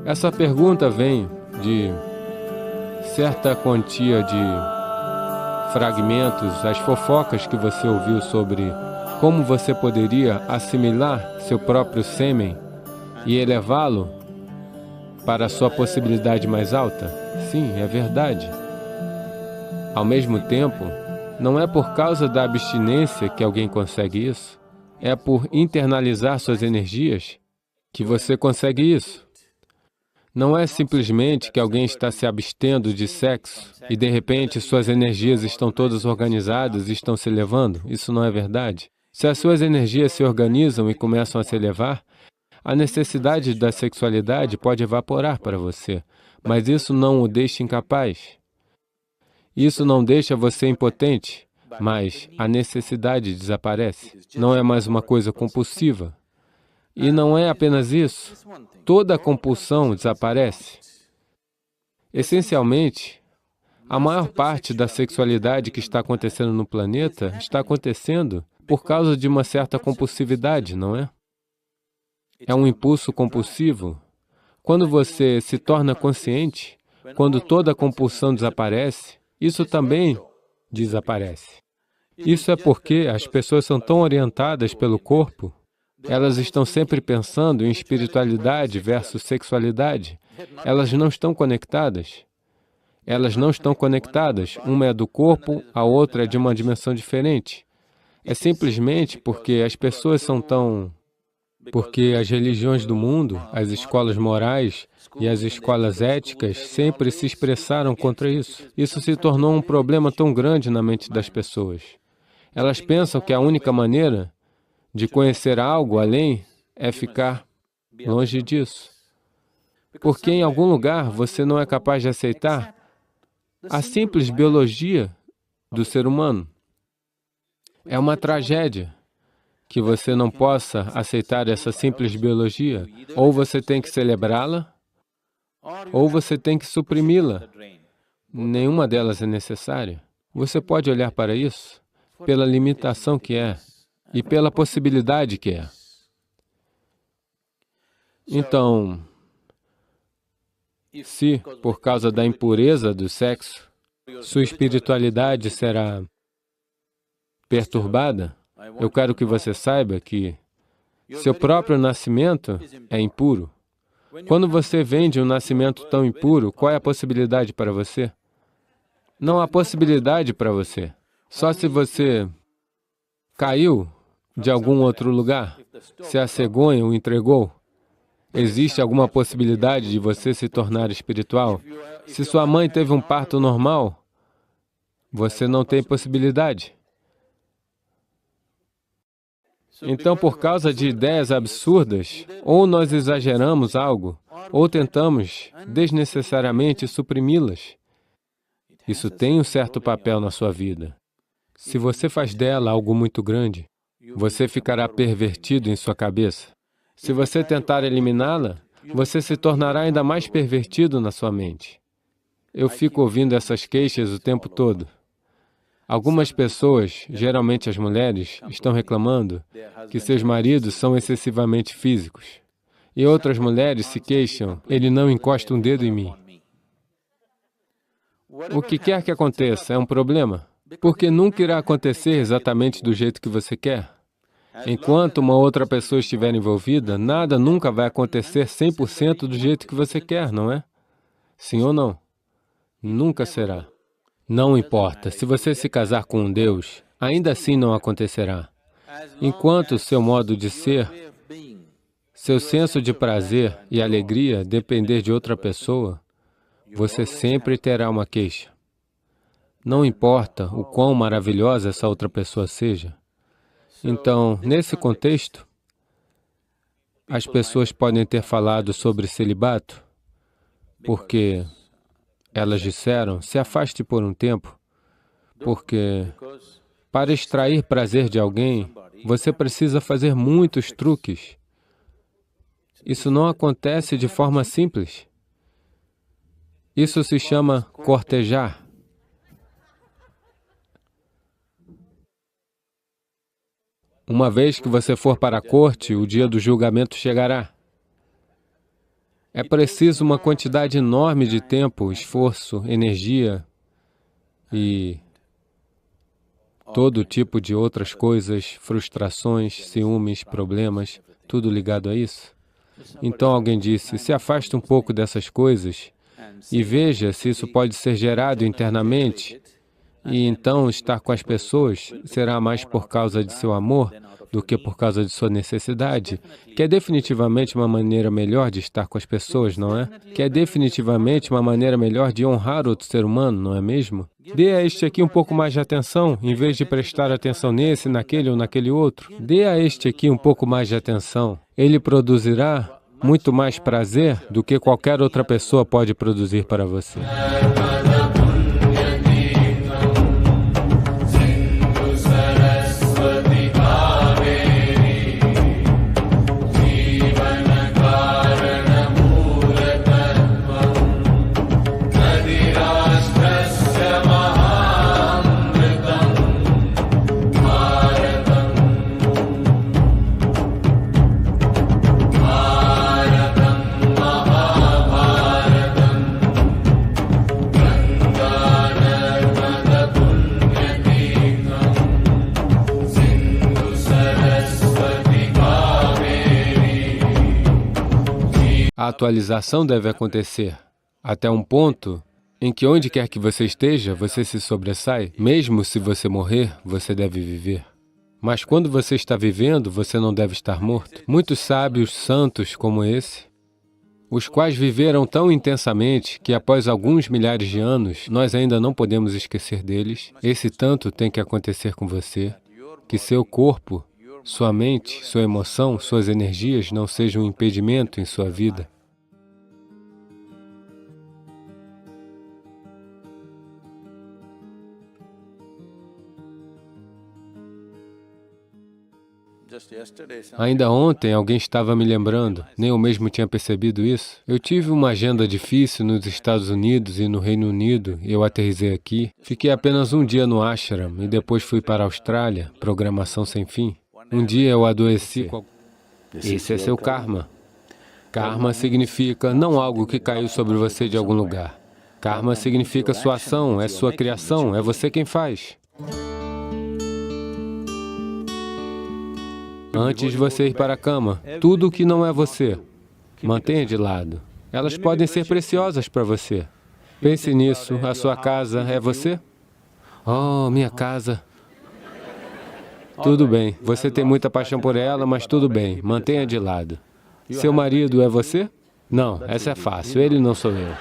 Essa pergunta vem de certa quantia de fragmentos, as fofocas que você ouviu sobre como você poderia assimilar seu próprio sêmen e elevá-lo para a sua possibilidade mais alta. Sim, é verdade. Ao mesmo tempo, não é por causa da abstinência que alguém consegue isso. É por internalizar suas energias que você consegue isso. Não é simplesmente que alguém está se abstendo de sexo e, de repente, suas energias estão todas organizadas e estão se elevando. Isso não é verdade. Se as suas energias se organizam e começam a se elevar, A necessidade da sexualidade pode evaporar para você, mas isso não o deixa incapaz. Isso não deixa você impotente, mas a necessidade desaparece. Não é mais uma coisa compulsiva. E não é apenas isso. Toda a compulsão desaparece. Essencialmente, a maior parte da sexualidade que está acontecendo no planeta está acontecendo por causa de uma certa compulsividade, não é? É um impulso compulsivo. Quando você se torna consciente, quando toda a compulsão desaparece, isso também desaparece. Isso é porque as pessoas são tão orientadas pelo corpo, elas estão sempre pensando em espiritualidade versus sexualidade. Elas não estão conectadas. Elas não estão conectadas. Uma é do corpo, a outra é de uma dimensão diferente. É simplesmente porque as pessoas são tão... Porque as religiões do mundo, as escolas morais e as escolas éticas sempre se expressaram contra isso. Isso se tornou um problema tão grande na mente das pessoas. Elas pensam que a única maneira de conhecer algo além é ficar longe disso. Porque em algum lugar você não é capaz de aceitar a simples biologia do ser humano. É uma tragédia que você não possa aceitar essa simples biologia. Ou você tem que celebrá-la, ou você tem que suprimi-la. Nenhuma delas é necessária. Você pode olhar para isso pela limitação que é e pela possibilidade que é. Então, se, por causa da impureza do sexo, sua espiritualidade será perturbada, eu quero que você saiba que seu próprio nascimento é impuro. Quando você vem de um nascimento tão impuro, qual é a possibilidade para você? Não há possibilidade para você. Só se você caiu de algum outro lugar, se a cegonha o entregou, existe alguma possibilidade de você se tornar espiritual? Se sua mãe teve um parto normal, você não tem possibilidade. Então, por causa de ideias absurdas, ou nós exageramos algo, ou tentamos desnecessariamente suprimi-las. Isso tem um certo papel na sua vida. Se você faz dela algo muito grande, você ficará pervertido em sua cabeça. Se você tentar eliminá-la, você se tornará ainda mais pervertido na sua mente. Eu fico ouvindo essas queixas o tempo todo. Algumas pessoas, geralmente as mulheres, estão reclamando que seus maridos são excessivamente físicos. E outras mulheres se queixam, ele não encosta um dedo em mim. O que quer que aconteça é um problema, porque nunca irá acontecer exatamente do jeito que você quer. Enquanto uma outra pessoa estiver envolvida, nada nunca vai acontecer 100% do jeito que você quer, não é? Sim ou não? Nunca será. Não importa, se você se casar com um Deus, ainda assim não acontecerá. Enquanto seu modo de ser, seu senso de prazer e alegria depender de outra pessoa, você sempre terá uma queixa. Não importa o quão maravilhosa essa outra pessoa seja. Então, nesse contexto, as pessoas podem ter falado sobre celibato, porque elas disseram, se afaste por um tempo, porque para extrair prazer de alguém, você precisa fazer muitos truques. Isso não acontece de forma simples. Isso se chama cortejar. Uma vez que você for para a corte, o dia do julgamento chegará. É preciso uma quantidade enorme de tempo, esforço, energia e todo tipo de outras coisas, frustrações, ciúmes, problemas, tudo ligado a isso. Então alguém disse, se afaste um pouco dessas coisas e veja se isso pode ser gerado internamente E então estar com as pessoas será mais por causa de seu amor do que por causa de sua necessidade, que é definitivamente uma maneira melhor de estar com as pessoas, não é? Que é definitivamente uma maneira melhor de honrar outro ser humano, não é mesmo? Dê a este aqui um pouco mais de atenção, em vez de prestar atenção nesse, naquele ou naquele outro. Dê a este aqui um pouco mais de atenção. Ele produzirá muito mais prazer do que qualquer outra pessoa pode produzir para você. A atualização deve acontecer até um ponto em que onde quer que você esteja, você se sobressai. Mesmo se você morrer, você deve viver. Mas quando você está vivendo, você não deve estar morto. Muitos sábios santos como esse, os quais viveram tão intensamente que após alguns milhares de anos, nós ainda não podemos esquecer deles. Esse tanto tem que acontecer com você, que seu corpo, sua mente, sua emoção, suas energias não sejam um impedimento em sua vida. Ainda ontem alguém estava me lembrando, nem eu mesmo tinha percebido isso. Eu tive uma agenda difícil nos Estados Unidos e no Reino Unido, eu aterrissei aqui. Fiquei apenas um dia no ashram e depois fui para a Austrália, programação sem fim. Um dia eu adoeci. Esse é seu karma. Karma significa não algo que caiu sobre você de algum lugar. Karma significa sua ação, é sua criação, é você quem faz. Antes de você ir para a cama, tudo que não é você, mantenha de lado. Elas podem ser preciosas para você. Pense nisso, a sua casa é você? Oh, minha casa. Tudo bem, você tem muita paixão por ela, mas tudo bem, mantenha de lado. Seu marido é você? Não, essa é fácil, ele não sou eu.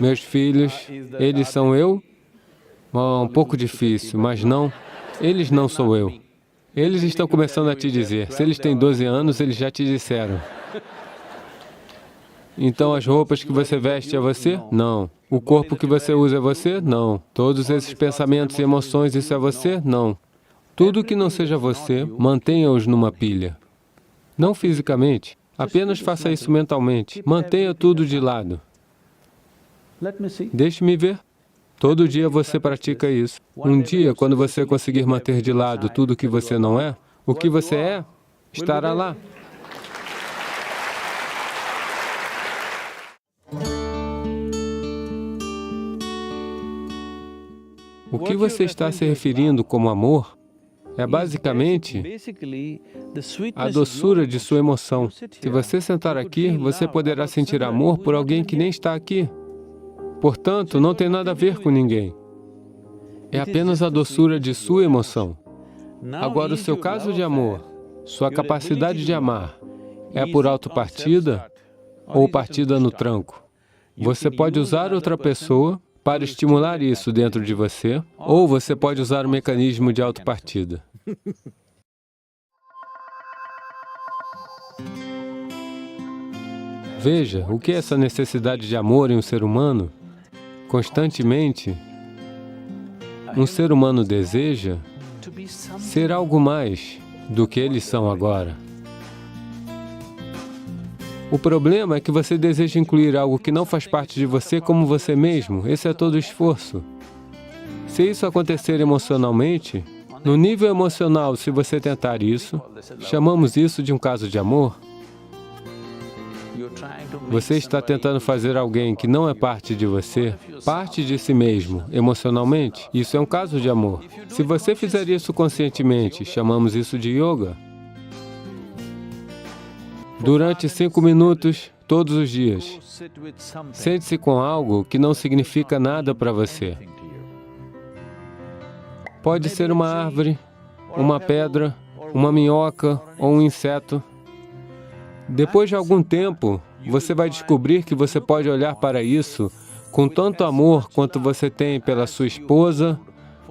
Meus filhos, eles são eu? Oh, um pouco difícil, mas não, eles não sou eu. Eles estão começando a te dizer. Se eles têm 12 anos, eles já te disseram. Então as roupas que você veste é você? Não. O corpo que você usa é você? Não. Todos esses pensamentos e emoções, isso é você? Não. Tudo que não seja você, mantenha-os numa pilha. Não fisicamente, apenas faça isso mentalmente. Mantenha tudo de lado. Deixe-me ver. Todo dia você pratica isso. Um dia, quando você conseguir manter de lado tudo o que você não é, o que você é, estará lá. O que você está se referindo como amor é basicamente a doçura de sua emoção. Se você sentar aqui, você poderá sentir amor por alguém que nem está aqui. Portanto, não tem nada a ver com ninguém. É apenas a doçura de sua emoção. Agora, o seu caso de amor, sua capacidade de amar, é por autopartida ou partida no tranco? Você pode usar outra pessoa para estimular isso dentro de você, ou você pode usar o mecanismo de autopartida. Veja, o que é essa necessidade de amor em um ser humano? Constantemente, um ser humano deseja ser algo mais do que eles são agora. O problema é que você deseja incluir algo que não faz parte de você como você mesmo. Esse é todo o esforço. Se isso acontecer emocionalmente, no nível emocional, se você tentar isso, chamamos isso de um caso de amor. Você está tentando fazer alguém que não é parte de você, parte de si mesmo, emocionalmente. Isso é um caso de amor. Se você fizer isso conscientemente, chamamos isso de yoga. Durante 5 minutos, todos os dias. Sente-se com algo que não significa nada para você. Pode ser uma árvore, uma pedra, uma minhoca ou um inseto. Depois de algum tempo, você vai descobrir que você pode olhar para isso com tanto amor quanto você tem pela sua esposa,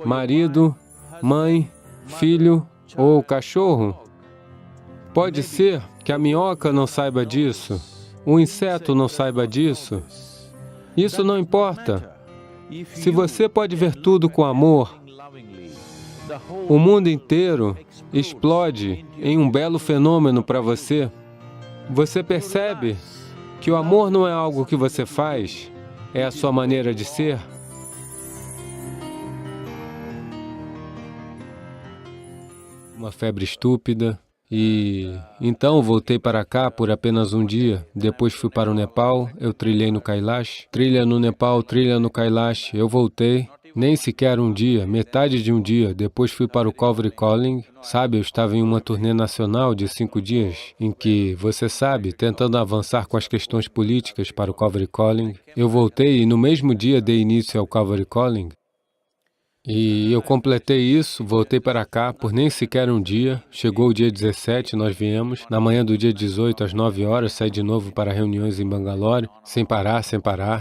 marido, mãe, filho ou cachorro. Pode ser que a minhoca não saiba disso, o inseto não saiba disso. Isso não importa. Se você pode ver tudo com amor, o mundo inteiro explode em um belo fenômeno para você. Você percebe que o amor não é algo que você faz, é a sua maneira de ser. Uma febre estúpida. E então voltei para cá por apenas um dia. Depois fui para o Nepal, eu trilhei no Kailash. Trilha no Nepal, trilha no Kailash. Eu voltei, nem sequer um dia, metade de um dia. Depois fui para o Calvary Calling. Sabe, eu estava em uma turnê nacional de 5 dias, em que, você sabe, tentando avançar com as questões políticas para o Calvary Calling. Eu voltei e no mesmo dia dei início ao Calvary Calling. E eu completei isso, voltei para cá por nem sequer um dia. Chegou o dia 17, nós viemos. Na manhã do dia 18, às 9 horas, saí de novo para reuniões em Bangalore, sem parar,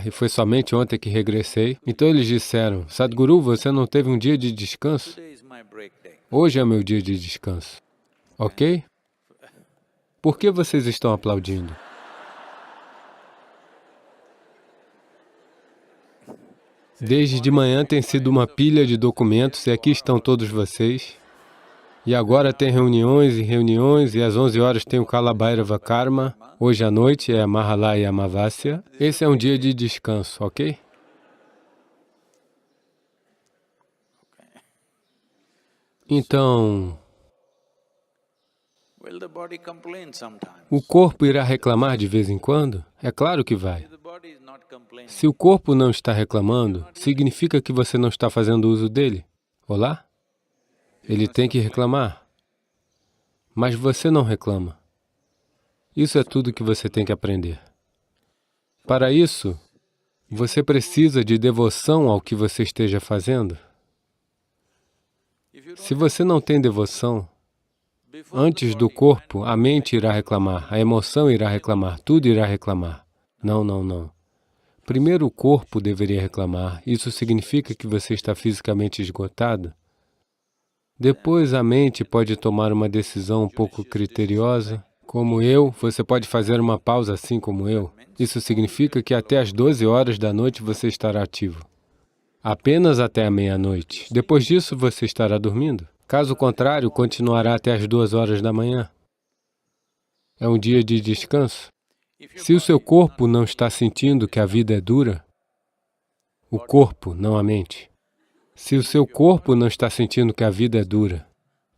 e foi somente ontem que regressei. Então eles disseram, Sadhguru, você não teve um dia de descanso? Hoje é meu dia de descanso. Ok? Por que vocês estão aplaudindo? Desde de manhã tem sido uma pilha de documentos e aqui estão todos vocês. E agora tem reuniões e reuniões e às 11 horas tem o Kalabhairava Karma. Hoje à noite é a Mahalaya Amavasya. Esse é um dia de descanso, ok? Então, o corpo irá reclamar de vez em quando? É claro que vai. Se o corpo não está reclamando, significa que você não está fazendo uso dele. Olá? Ele tem que reclamar. Mas você não reclama. Isso é tudo que você tem que aprender. Para isso, você precisa de devoção ao que você esteja fazendo. Se você não tem devoção, antes do corpo, a mente irá reclamar, a emoção irá reclamar, tudo irá reclamar. Não, não, não. Primeiro o corpo deveria reclamar. Isso significa que você está fisicamente esgotado. Depois a mente pode tomar uma decisão um pouco criteriosa. Como eu, você pode fazer uma pausa assim como eu. Isso significa que até às 12 horas da noite você estará ativo. Apenas até a meia-noite. Depois disso você estará dormindo. Caso contrário, continuará até às 2 horas da manhã. É um dia de descanso. Se o seu corpo não está sentindo que a vida é dura, o corpo, não a mente. Se o seu corpo não está sentindo que a vida é dura,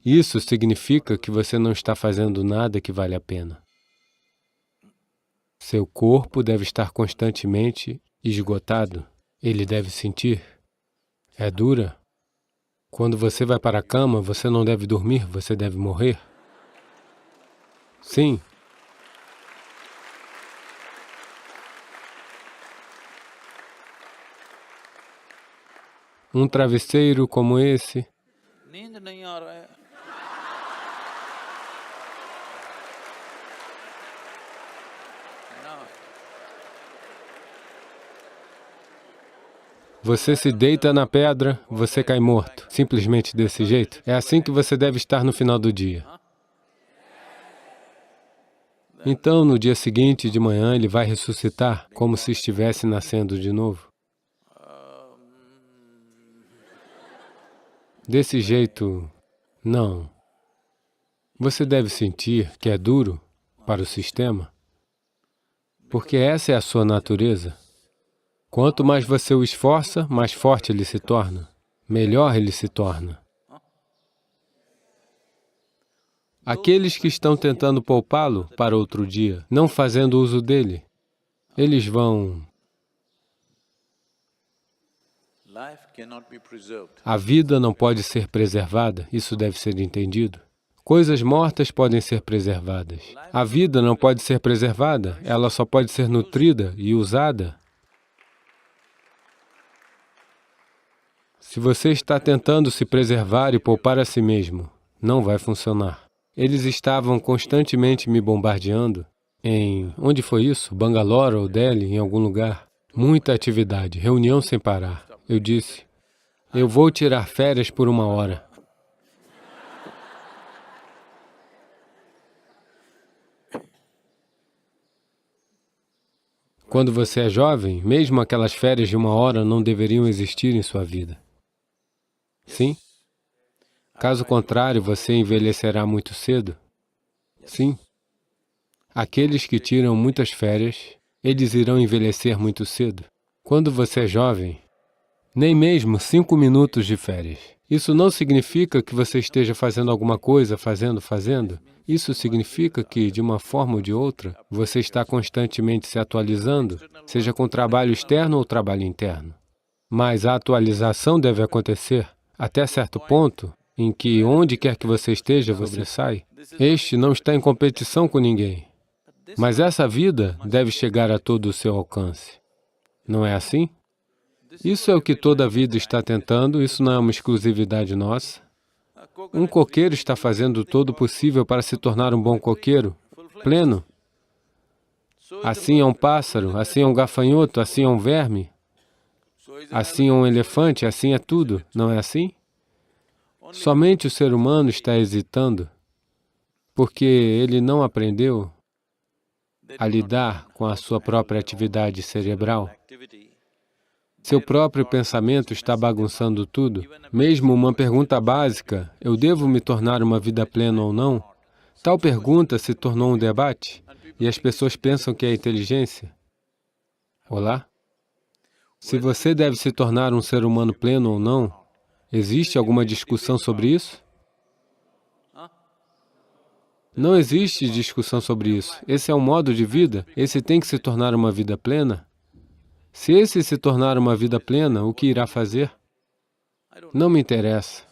isso significa que você não está fazendo nada que vale a pena. Seu corpo deve estar constantemente esgotado. Ele deve sentir. É dura. Quando você vai para a cama, você não deve dormir, você deve morrer. Sim. Um travesseiro como esse. Você se deita na pedra, você cai morto. Simplesmente desse jeito. É assim que você deve estar no final do dia. Então, no dia seguinte, de manhã, ele vai ressuscitar, como se estivesse nascendo de novo. Desse jeito, não. Você deve sentir que é duro para o sistema, porque essa é a sua natureza. Quanto mais você o esforça, mais forte ele se torna, melhor ele se torna. Aqueles que estão tentando poupá-lo para outro dia, não fazendo uso dele, eles vão... A vida não pode ser preservada, isso deve ser entendido. Coisas mortas podem ser preservadas. A vida não pode ser preservada, ela só pode ser nutrida e usada. Se você está tentando se preservar e poupar a si mesmo, não vai funcionar. Eles estavam constantemente me bombardeando. Onde foi isso? Bangalore ou Delhi, em algum lugar. Muita atividade, reunião sem parar. Eu disse, eu vou tirar férias por 1 hora. Quando você é jovem, mesmo aquelas férias de 1 hora não deveriam existir em sua vida. Sim? Caso contrário, você envelhecerá muito cedo. Sim. Aqueles que tiram muitas férias, eles irão envelhecer muito cedo. Quando você é jovem, nem mesmo 5 minutos de férias. Isso não significa que você esteja fazendo alguma coisa, fazendo. Isso significa que, de uma forma ou de outra, você está constantemente se atualizando, seja com trabalho externo ou trabalho interno. Mas a atualização deve acontecer até certo ponto em que, onde quer que você esteja, você sai. Este não está em competição com ninguém. Mas essa vida deve chegar a todo o seu alcance. Não é assim? Isso é o que toda a vida está tentando, isso não é uma exclusividade nossa. Um coqueiro está fazendo todo o possível para se tornar um bom coqueiro, pleno. Assim é um pássaro, assim é um gafanhoto, assim é um verme, assim é um elefante, assim é tudo, não é assim? Somente o ser humano está hesitando, porque ele não aprendeu a lidar com a sua própria atividade cerebral. Seu próprio pensamento está bagunçando tudo. Mesmo uma pergunta básica, eu devo me tornar uma vida plena ou não? Tal pergunta se tornou um debate e as pessoas pensam que é inteligência. Olá? Se você deve se tornar um ser humano pleno ou não, existe alguma discussão sobre isso? Não existe discussão sobre isso. Esse é um modo de vida, esse tem que se tornar uma vida plena. Se esse se tornar uma vida plena, o que irá fazer? Não me interessa.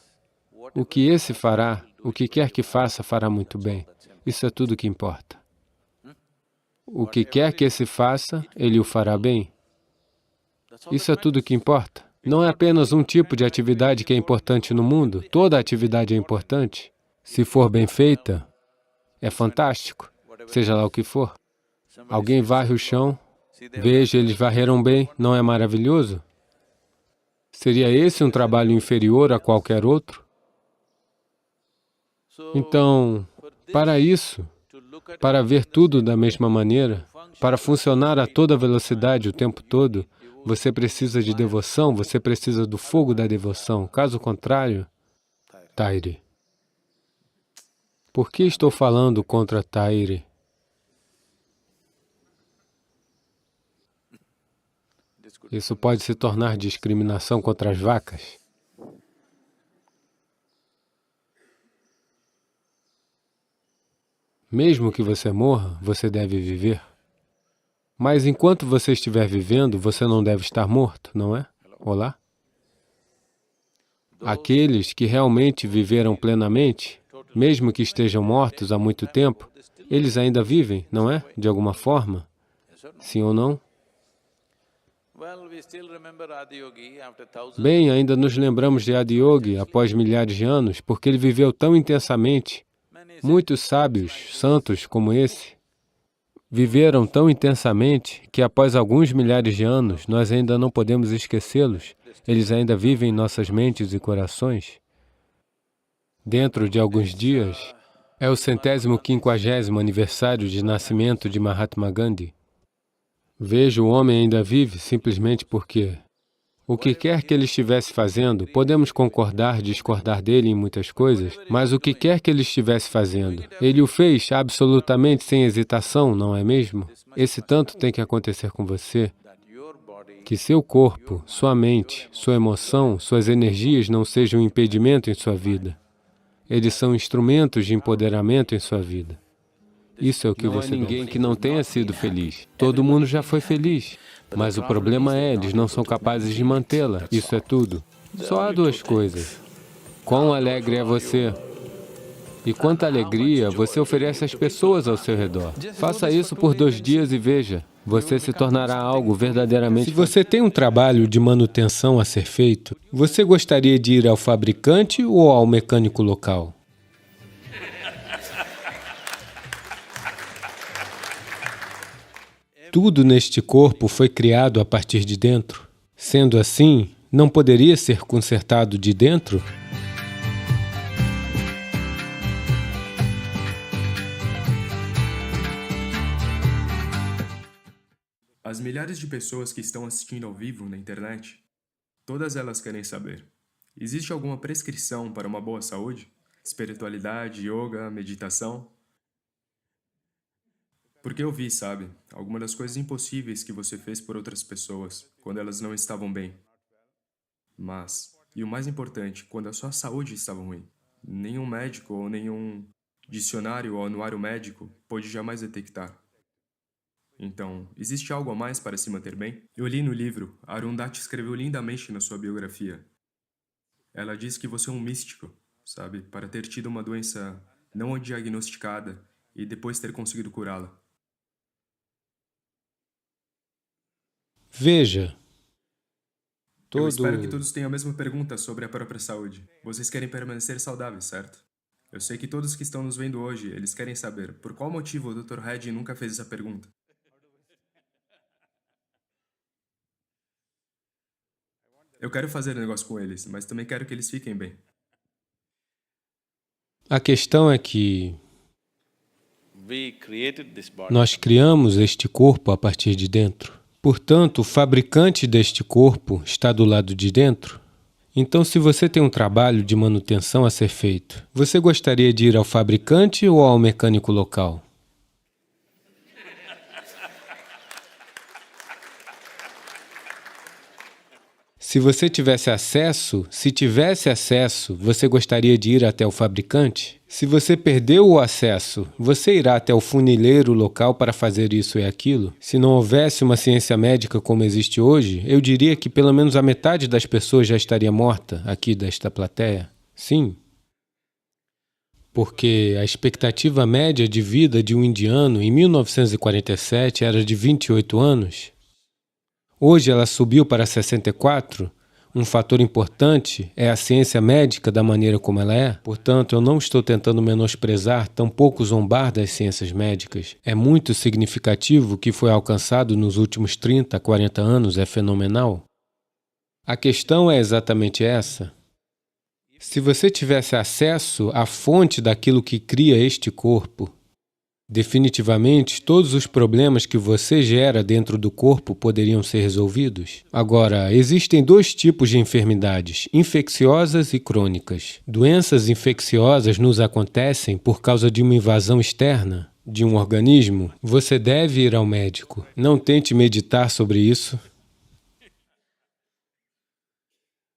O que esse fará, o que quer que faça, fará muito bem. Isso é tudo o que importa. O que quer que esse faça, ele o fará bem. Isso é tudo o que importa. Não é apenas um tipo de atividade que é importante no mundo. Toda atividade é importante. Se for bem feita, é fantástico, seja lá o que for. Alguém varre o chão, veja, eles varreram bem, não é maravilhoso? Seria esse um trabalho inferior a qualquer outro? Então, para isso, para ver tudo da mesma maneira, para funcionar a toda velocidade o tempo todo, você precisa de devoção, você precisa do fogo da devoção. Caso contrário, Tairi. Por que estou falando contra Tairi? Isso pode se tornar discriminação contra as vacas. Mesmo que você morra, você deve viver. Mas enquanto você estiver vivendo, você não deve estar morto, não é? Olá? Aqueles que realmente viveram plenamente, mesmo que estejam mortos há muito tempo, eles ainda vivem, não é? De alguma forma? Sim ou não? Bem, ainda nos lembramos de Adiyogi após milhares de anos, porque ele viveu tão intensamente. Muitos sábios, santos como esse, viveram tão intensamente que após alguns milhares de anos, nós ainda não podemos esquecê-los. Eles ainda vivem em nossas mentes e corações. Dentro de alguns dias, é o 150º aniversário de nascimento de Mahatma Gandhi. Veja, o homem ainda vive simplesmente porque o que quer que ele estivesse fazendo, podemos concordar, discordar dele em muitas coisas, mas o que quer que ele estivesse fazendo, ele o fez absolutamente sem hesitação, não é mesmo? Esse tanto tem que acontecer com você, que seu corpo, sua mente, sua emoção, suas energias não sejam um impedimento em sua vida. Eles são instrumentos de empoderamento em sua vida. Isso é o que você deve. Não há ninguém que não tenha sido feliz. Todo mundo já foi feliz. Mas o problema é, eles não são capazes de mantê-la. Isso é tudo. Só há duas coisas. Quão alegre é você? E quanta alegria você oferece às pessoas ao seu redor. Faça isso por 2 dias e veja, você se tornará algo verdadeiramente... Se você tem um trabalho de manutenção a ser feito, você gostaria de ir ao fabricante ou ao mecânico local? Tudo neste corpo foi criado a partir de dentro. Sendo assim, não poderia ser consertado de dentro? As milhares de pessoas que estão assistindo ao vivo na internet, todas elas querem saber: existe alguma prescrição para uma boa saúde? Espiritualidade, yoga, meditação? Porque eu vi, sabe, algumas das coisas impossíveis que você fez por outras pessoas, quando elas não estavam bem. Mas, e o mais importante, quando a sua saúde estava ruim, nenhum médico ou nenhum dicionário ou anuário médico pôde jamais detectar. Então, existe algo a mais para se manter bem? Eu li no livro, Arundhati escreveu lindamente na sua biografia. Ela diz que você é um místico, sabe, para ter tido uma doença não diagnosticada e depois ter conseguido curá-la. Veja, Eu espero que todos tenham a mesma pergunta sobre a própria saúde. Vocês querem permanecer saudáveis, certo? Eu sei que todos que estão nos vendo hoje, eles querem saber por qual motivo o Dr. Red nunca fez essa pergunta. Eu quero fazer negócio com eles, mas também quero que eles fiquem bem. a questão é que nós criamos este corpo a partir de dentro. Portanto, o fabricante deste corpo está do lado de dentro. Então, se você tem um trabalho de manutenção a ser feito, você gostaria de ir ao fabricante ou ao mecânico local? Se você tivesse acesso, você gostaria de ir até o fabricante? Se você perdeu o acesso, você irá até o funileiro local para fazer isso e aquilo? Se não houvesse uma ciência médica como existe hoje, eu diria que pelo menos a metade das pessoas já estaria morta aqui desta plateia. Sim. Porque a expectativa média de vida de um indiano em 1947 era de 28 anos. Hoje ela subiu para 64. Um fator importante é a ciência médica da maneira como ela é. Portanto, eu não estou tentando menosprezar, tampouco zombar das ciências médicas. É muito significativo o que foi alcançado nos últimos 30, 40 anos, é fenomenal. A questão é exatamente essa. Se você tivesse acesso à fonte daquilo que cria este corpo, definitivamente, todos os problemas que você gera dentro do corpo poderiam ser resolvidos. Agora, existem 2 tipos de enfermidades, infecciosas e crônicas. Doenças infecciosas nos acontecem por causa de uma invasão externa de um organismo. Você deve ir ao médico. Não tente meditar sobre isso.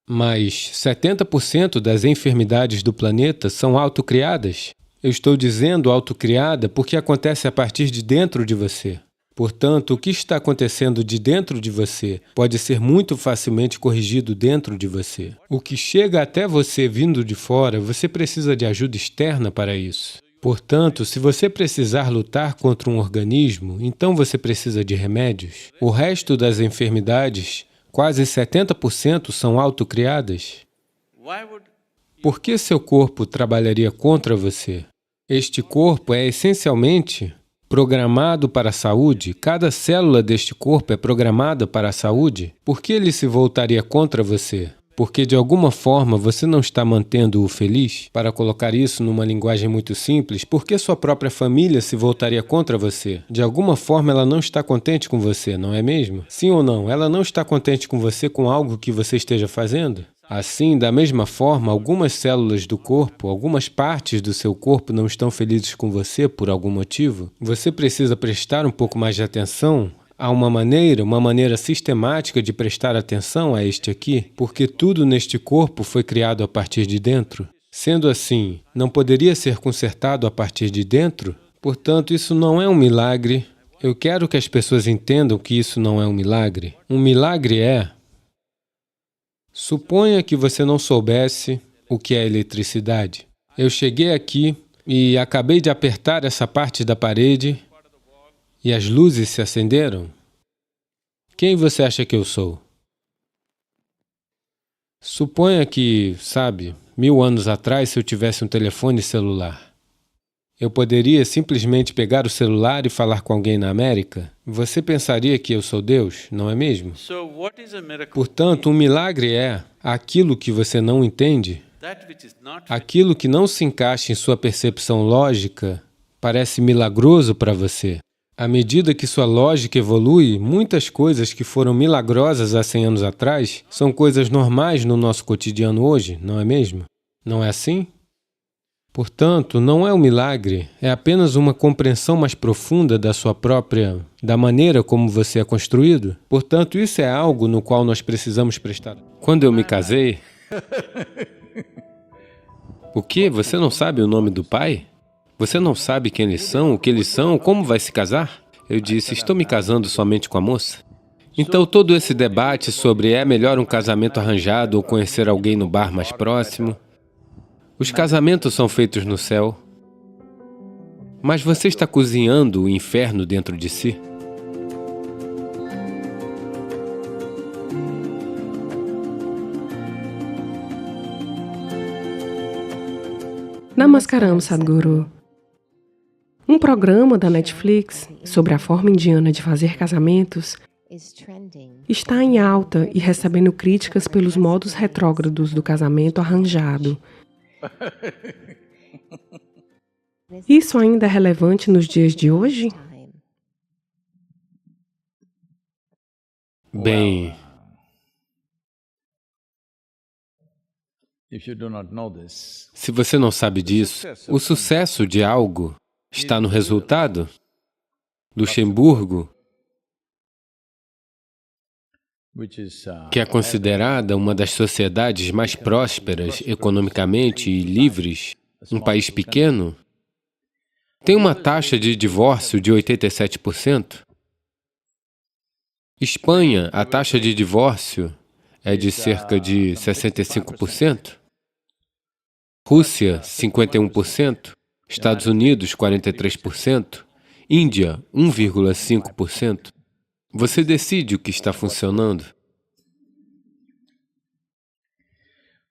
Mas 70% das enfermidades do planeta são autocriadas. Eu estou dizendo autocriada porque acontece a partir de dentro de você. Portanto, o que está acontecendo de dentro de você pode ser muito facilmente corrigido dentro de você. O que chega até você vindo de fora, você precisa de ajuda externa para isso. Portanto, se você precisar lutar contra um organismo, então você precisa de remédios. O resto das enfermidades, quase 70%, são autocriadas. Por que seu corpo trabalharia contra você? Este corpo é essencialmente programado para a saúde. Cada célula deste corpo é programada para a saúde. Por que ele se voltaria contra você? Porque de alguma forma você não está mantendo-o feliz? Para colocar isso numa linguagem muito simples, por que sua própria família se voltaria contra você? De alguma forma ela não está contente com você, não é mesmo? Sim ou não? Ela não está contente com você com algo que você esteja fazendo? Assim, da mesma forma, algumas células do corpo, algumas partes do seu corpo não estão felizes com você por algum motivo. Você precisa prestar um pouco mais de atenção a uma maneira sistemática de prestar atenção a este aqui, porque tudo neste corpo foi criado a partir de dentro. Sendo assim, não poderia ser consertado a partir de dentro? Portanto, isso não é um milagre. Eu quero que as pessoas entendam que isso não é um milagre. Um milagre é... Suponha que você não soubesse o que é eletricidade. Eu cheguei aqui, e acabei de apertar essa parte da parede e as luzes se acenderam, quem você acha que eu sou? Suponha que, sabe, 1000 anos atrás, se eu tivesse um telefone celular, eu poderia simplesmente pegar o celular e falar com alguém na América? Você pensaria que eu sou Deus, não é mesmo? Portanto, um milagre é aquilo que você não entende, aquilo que não se encaixa em sua percepção lógica, parece milagroso para você. À medida que sua lógica evolui, muitas coisas que foram milagrosas há 100 anos atrás são coisas normais no nosso cotidiano hoje, não é mesmo? Não é assim? Portanto, não é um milagre, é apenas uma compreensão mais profunda da maneira como você é construído. Portanto, isso é algo no qual nós precisamos prestar. Quando eu me casei... O quê? Você não sabe o nome do pai? Você não sabe quem eles são, o que eles são, como vai se casar? Eu disse, estou me casando somente com a moça. Então todo esse debate sobre é melhor um casamento arranjado ou conhecer alguém no bar mais próximo. Os casamentos são feitos no céu. Mas você está cozinhando o inferno dentro de si? Namaskaram, Sadhguru. Um programa da Netflix sobre a forma indiana de fazer casamentos está em alta e recebendo críticas pelos modos retrógrados do casamento arranjado. Isso ainda é relevante nos dias de hoje? Bem, se você não sabe disso, o sucesso de algo está no resultado. Luxemburgo, que é considerada uma das sociedades mais prósperas economicamente e livres, um país pequeno, tem uma taxa de divórcio de 87%. Espanha, a taxa de divórcio é de cerca de 65%. Rússia, 51%. Estados Unidos, 43%. Índia, 1,5%. Você decide o que está funcionando.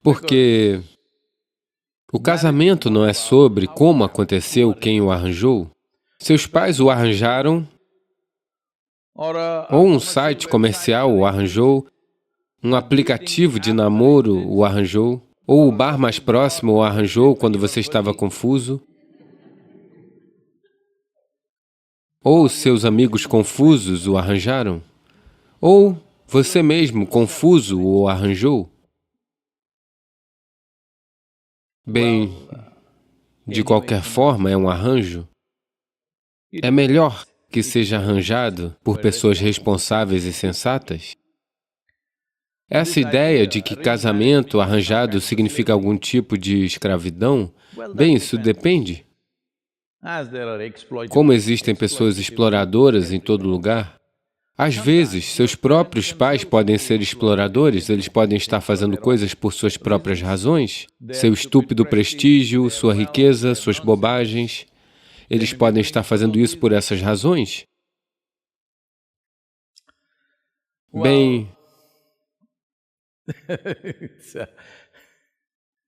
Porque o casamento não é sobre como aconteceu, quem o arranjou. Seus pais o arranjaram, ou um site comercial o arranjou, um aplicativo de namoro o arranjou, ou o bar mais próximo o arranjou quando você estava confuso, ou seus amigos confusos o arranjaram, ou você mesmo confuso o arranjou. Bem, de qualquer forma, é um arranjo. É melhor que seja arranjado por pessoas responsáveis e sensatas. Essa ideia de que casamento arranjado significa algum tipo de escravidão, bem, isso depende. Como existem pessoas exploradoras em todo lugar, às vezes, seus próprios pais podem ser exploradores, eles podem estar fazendo coisas por suas próprias razões, seu estúpido prestígio, sua riqueza, suas bobagens. Eles podem estar fazendo isso por essas razões. Bem,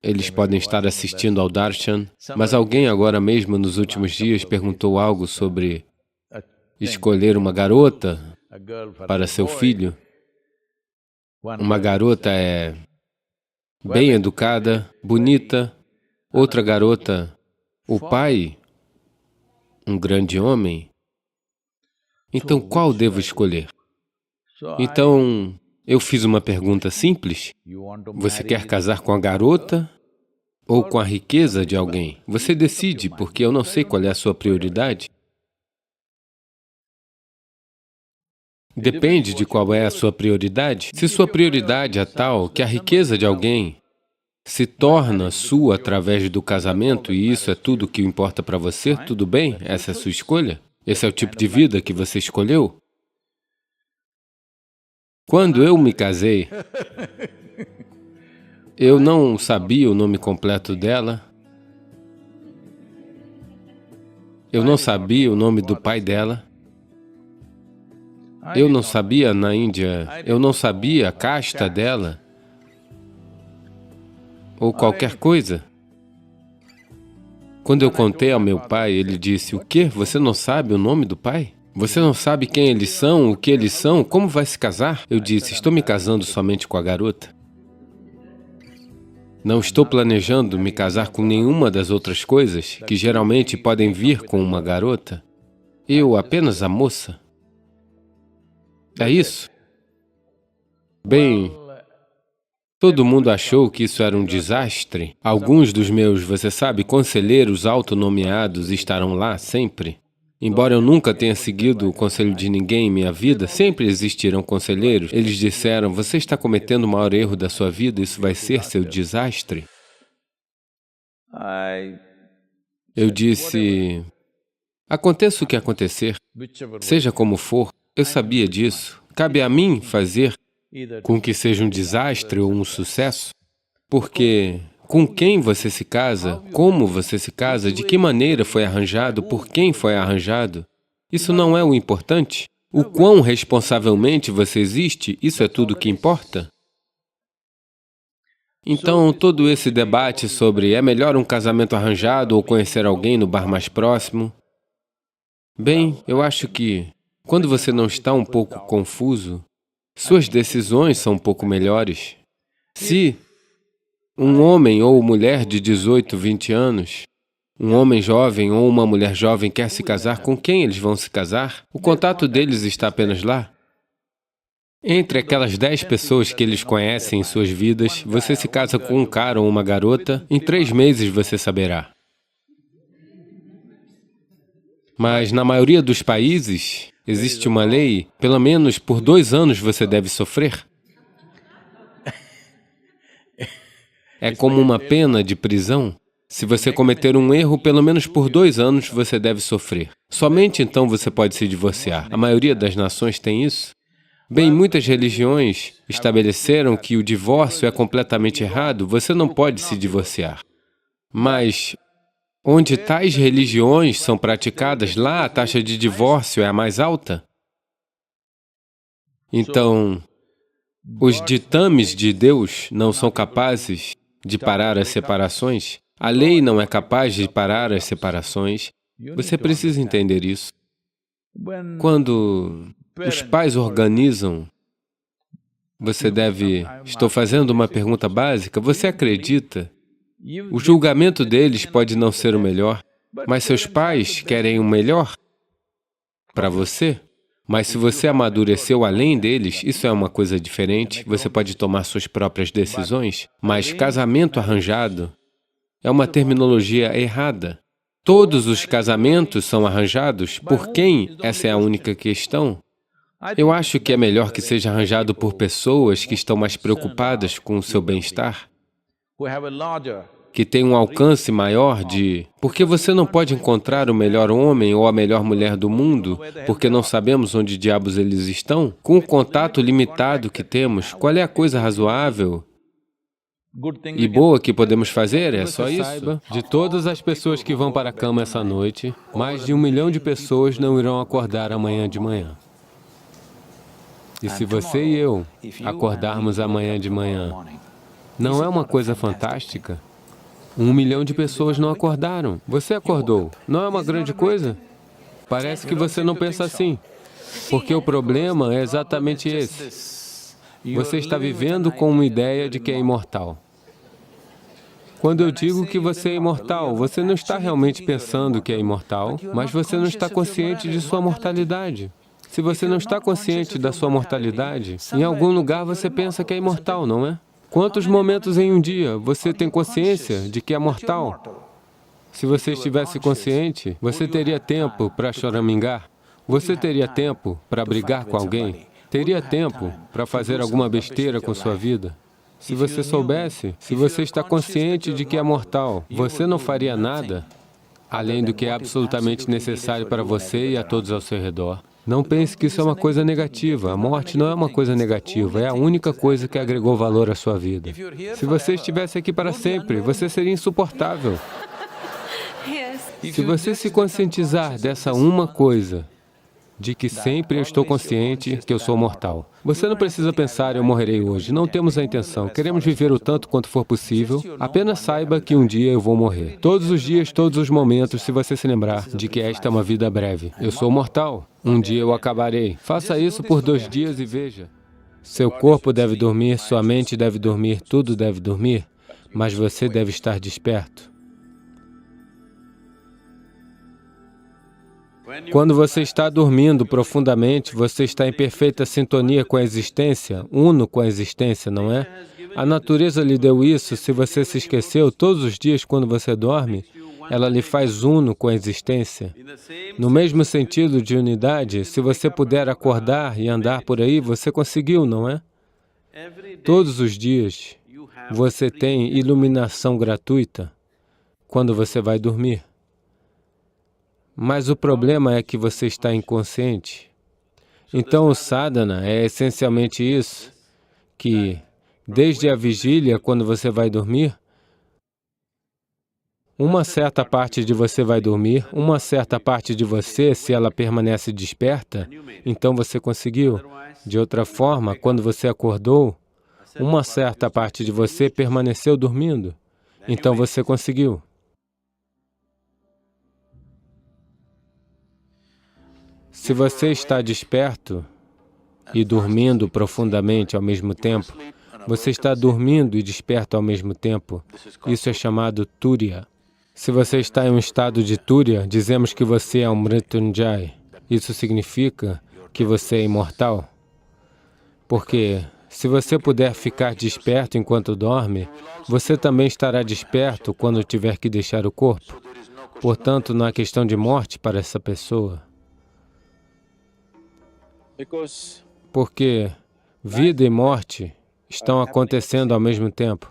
eles podem estar assistindo ao Darshan, mas alguém agora mesmo, nos últimos dias, perguntou algo sobre escolher uma garota para seu filho. Uma garota é bem educada, bonita. Outra garota, o pai, um grande homem. Então, qual devo escolher? Então, eu fiz uma pergunta simples. Você quer casar com a garota ou com a riqueza de alguém? Você decide, porque eu não sei qual é a sua prioridade. Depende de qual é a sua prioridade. Se sua prioridade é tal que a riqueza de alguém se torna sua através do casamento e isso é tudo que importa para você, tudo bem? Essa é a sua escolha? Esse é o tipo de vida que você escolheu? Quando eu me casei, eu não sabia o nome completo dela. Eu não sabia o nome do pai dela. Eu não sabia na Índia, eu não sabia a casta dela, ou qualquer coisa. Quando eu contei ao meu pai, ele disse, o quê? Você não sabe o nome do pai? Você não sabe quem eles são, o que eles são? Como vai se casar? Eu disse, estou me casando somente com a garota. Não estou planejando me casar com nenhuma das outras coisas que geralmente podem vir com uma garota. Eu apenas a moça. É isso? Bem, todo mundo achou que isso era um desastre. Alguns dos meus, você sabe, conselheiros autonomeados estarão lá sempre. Embora eu nunca tenha seguido o conselho de ninguém em minha vida, sempre existirão conselheiros. Eles disseram, você está cometendo o maior erro da sua vida, isso vai ser seu desastre. Eu disse, aconteça o que acontecer, seja como for, eu sabia disso. Cabe a mim fazer com que seja um desastre ou um sucesso, porque com quem você se casa, como você se casa, de que maneira foi arranjado, por quem foi arranjado, isso não é o importante. O quão responsavelmente você existe, isso é tudo que importa. Então, todo esse debate sobre é melhor um casamento arranjado ou conhecer alguém no bar mais próximo, bem, eu acho que quando você não está um pouco confuso, suas decisões são um pouco melhores. Se um homem ou mulher de 18, 20 anos, um homem jovem ou uma mulher jovem quer se casar, com quem eles vão se casar? O contato deles está apenas lá. Entre aquelas 10 pessoas que eles conhecem em suas vidas, você se casa com um cara ou uma garota, em 3 meses você saberá. Mas na maioria dos países, existe uma lei, pelo menos por 2 anos você deve sofrer. É como uma pena de prisão. Se você cometer um erro, pelo menos por 2 anos você deve sofrer. Somente então você pode se divorciar. A maioria das nações tem isso. Bem, muitas religiões estabeleceram que o divórcio é completamente errado, você não pode se divorciar. Mas onde tais religiões são praticadas, lá a taxa de divórcio é a mais alta. Então, os ditames de Deus não são capazes de parar as separações. A lei não é capaz de parar as separações. Você precisa entender isso. Quando os pais organizam, você deve... Estou fazendo uma pergunta básica. Você acredita? O julgamento deles pode não ser o melhor, mas seus pais querem o melhor para você. Mas se você amadureceu além deles, isso é uma coisa diferente, você pode tomar suas próprias decisões, mas casamento arranjado é uma terminologia errada. Todos os casamentos são arranjados? Por quem? Essa é a única questão. Eu acho que é melhor que seja arranjado por pessoas que estão mais preocupadas com o seu bem-estar, que têm um alcance maior de... Porque você não pode encontrar o melhor homem ou a melhor mulher do mundo, porque não sabemos onde diabos eles estão. Com o contato limitado que temos, qual é a coisa razoável e boa que podemos fazer? É só isso. De todas as pessoas que vão para a cama essa noite, mais de 1 milhão de pessoas não irão acordar amanhã de manhã. E se você e eu acordarmos amanhã de manhã, não é uma coisa fantástica? 1 milhão de pessoas não acordaram. Você acordou. Não é uma grande coisa? Parece que você não pensa assim. Porque o problema é exatamente esse. Você está vivendo com uma ideia de que é imortal. Quando eu digo que você é imortal, você não está realmente pensando que é imortal, mas você não está consciente de sua mortalidade. Se você não está consciente da sua mortalidade, em algum lugar você pensa que é imortal, não é? Quantos momentos em um dia você tem consciência de que é mortal? Se você estivesse consciente, você teria tempo para choramingar, você teria tempo para brigar com alguém, teria tempo para fazer alguma besteira com sua vida. Se você soubesse, se você está consciente de que é mortal, você não faria nada além do que é absolutamente necessário para você e a todos ao seu redor. Não pense que isso é uma coisa negativa. A morte não é uma coisa negativa, é a única coisa que agregou valor à sua vida. Se você estivesse aqui para sempre, você seria insuportável. Se você se conscientizar dessa uma coisa, de que sempre eu estou consciente que eu sou mortal. Você não precisa pensar, eu morrerei hoje. Não temos a intenção. Queremos viver o tanto quanto for possível. Apenas saiba que um dia eu vou morrer. Todos os dias, todos os momentos, se você se lembrar de que esta é uma vida breve. Eu sou mortal. Um dia eu acabarei. Faça isso por 2 dias e veja. Seu corpo deve dormir, sua mente deve dormir, tudo deve dormir, mas você deve estar desperto. Quando você está dormindo profundamente, você está em perfeita sintonia com a existência, uno com a existência, não é? A natureza lhe deu isso, se você se esqueceu, todos os dias quando você dorme, ela lhe faz uno com a existência. No mesmo sentido de unidade, se você puder acordar e andar por aí, você conseguiu, não é? Todos os dias, você tem iluminação gratuita quando você vai dormir. Mas o problema é que você está inconsciente. Então o sadhana é essencialmente isso, que desde a vigília, quando você vai dormir, uma certa parte de você vai dormir, uma certa parte de você, se ela permanece desperta, então você conseguiu. De outra forma, quando você acordou, uma certa parte de você permaneceu dormindo, então você conseguiu. Se você está desperto e dormindo profundamente ao mesmo tempo, você está dormindo e desperto ao mesmo tempo. Isso é chamado Turiya. Se você está em um estado de Turiya, dizemos que você é um Mrityunjay. Isso significa que você é imortal. Porque se você puder ficar desperto enquanto dorme, você também estará desperto quando tiver que deixar o corpo. Portanto, não há questão de morte para essa pessoa. Porque vida e morte estão acontecendo ao mesmo tempo.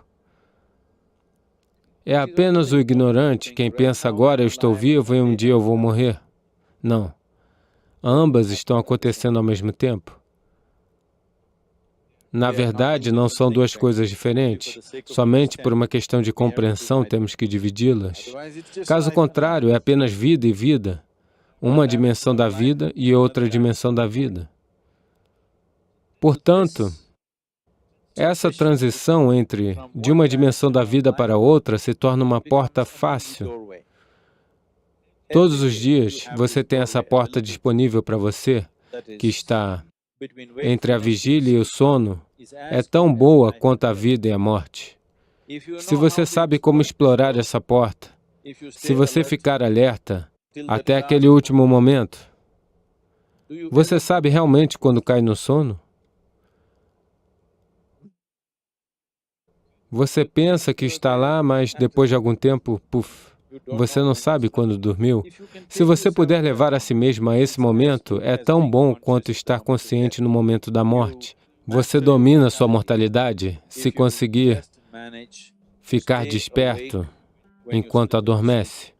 É apenas o ignorante quem pensa agora eu estou vivo e um dia eu vou morrer. Não. Ambas estão acontecendo ao mesmo tempo. Na verdade, não são 2 coisas diferentes. Somente por uma questão de compreensão temos que dividi-las. Caso contrário, é apenas vida e vida. Uma dimensão da vida e outra dimensão da vida. Portanto, essa transição de uma dimensão da vida para outra se torna uma porta fácil. Todos os dias você tem essa porta disponível para você, que está entre a vigília e o sono, é tão boa quanto a vida e a morte. Se você sabe como explorar essa porta, se você ficar alerta até aquele último momento, você sabe realmente quando cai no sono? Você pensa que está lá, mas depois de algum tempo, puf, você não sabe quando dormiu. Se você puder levar a si mesmo a esse momento, é tão bom quanto estar consciente no momento da morte. Você domina sua mortalidade se conseguir ficar desperto enquanto adormece.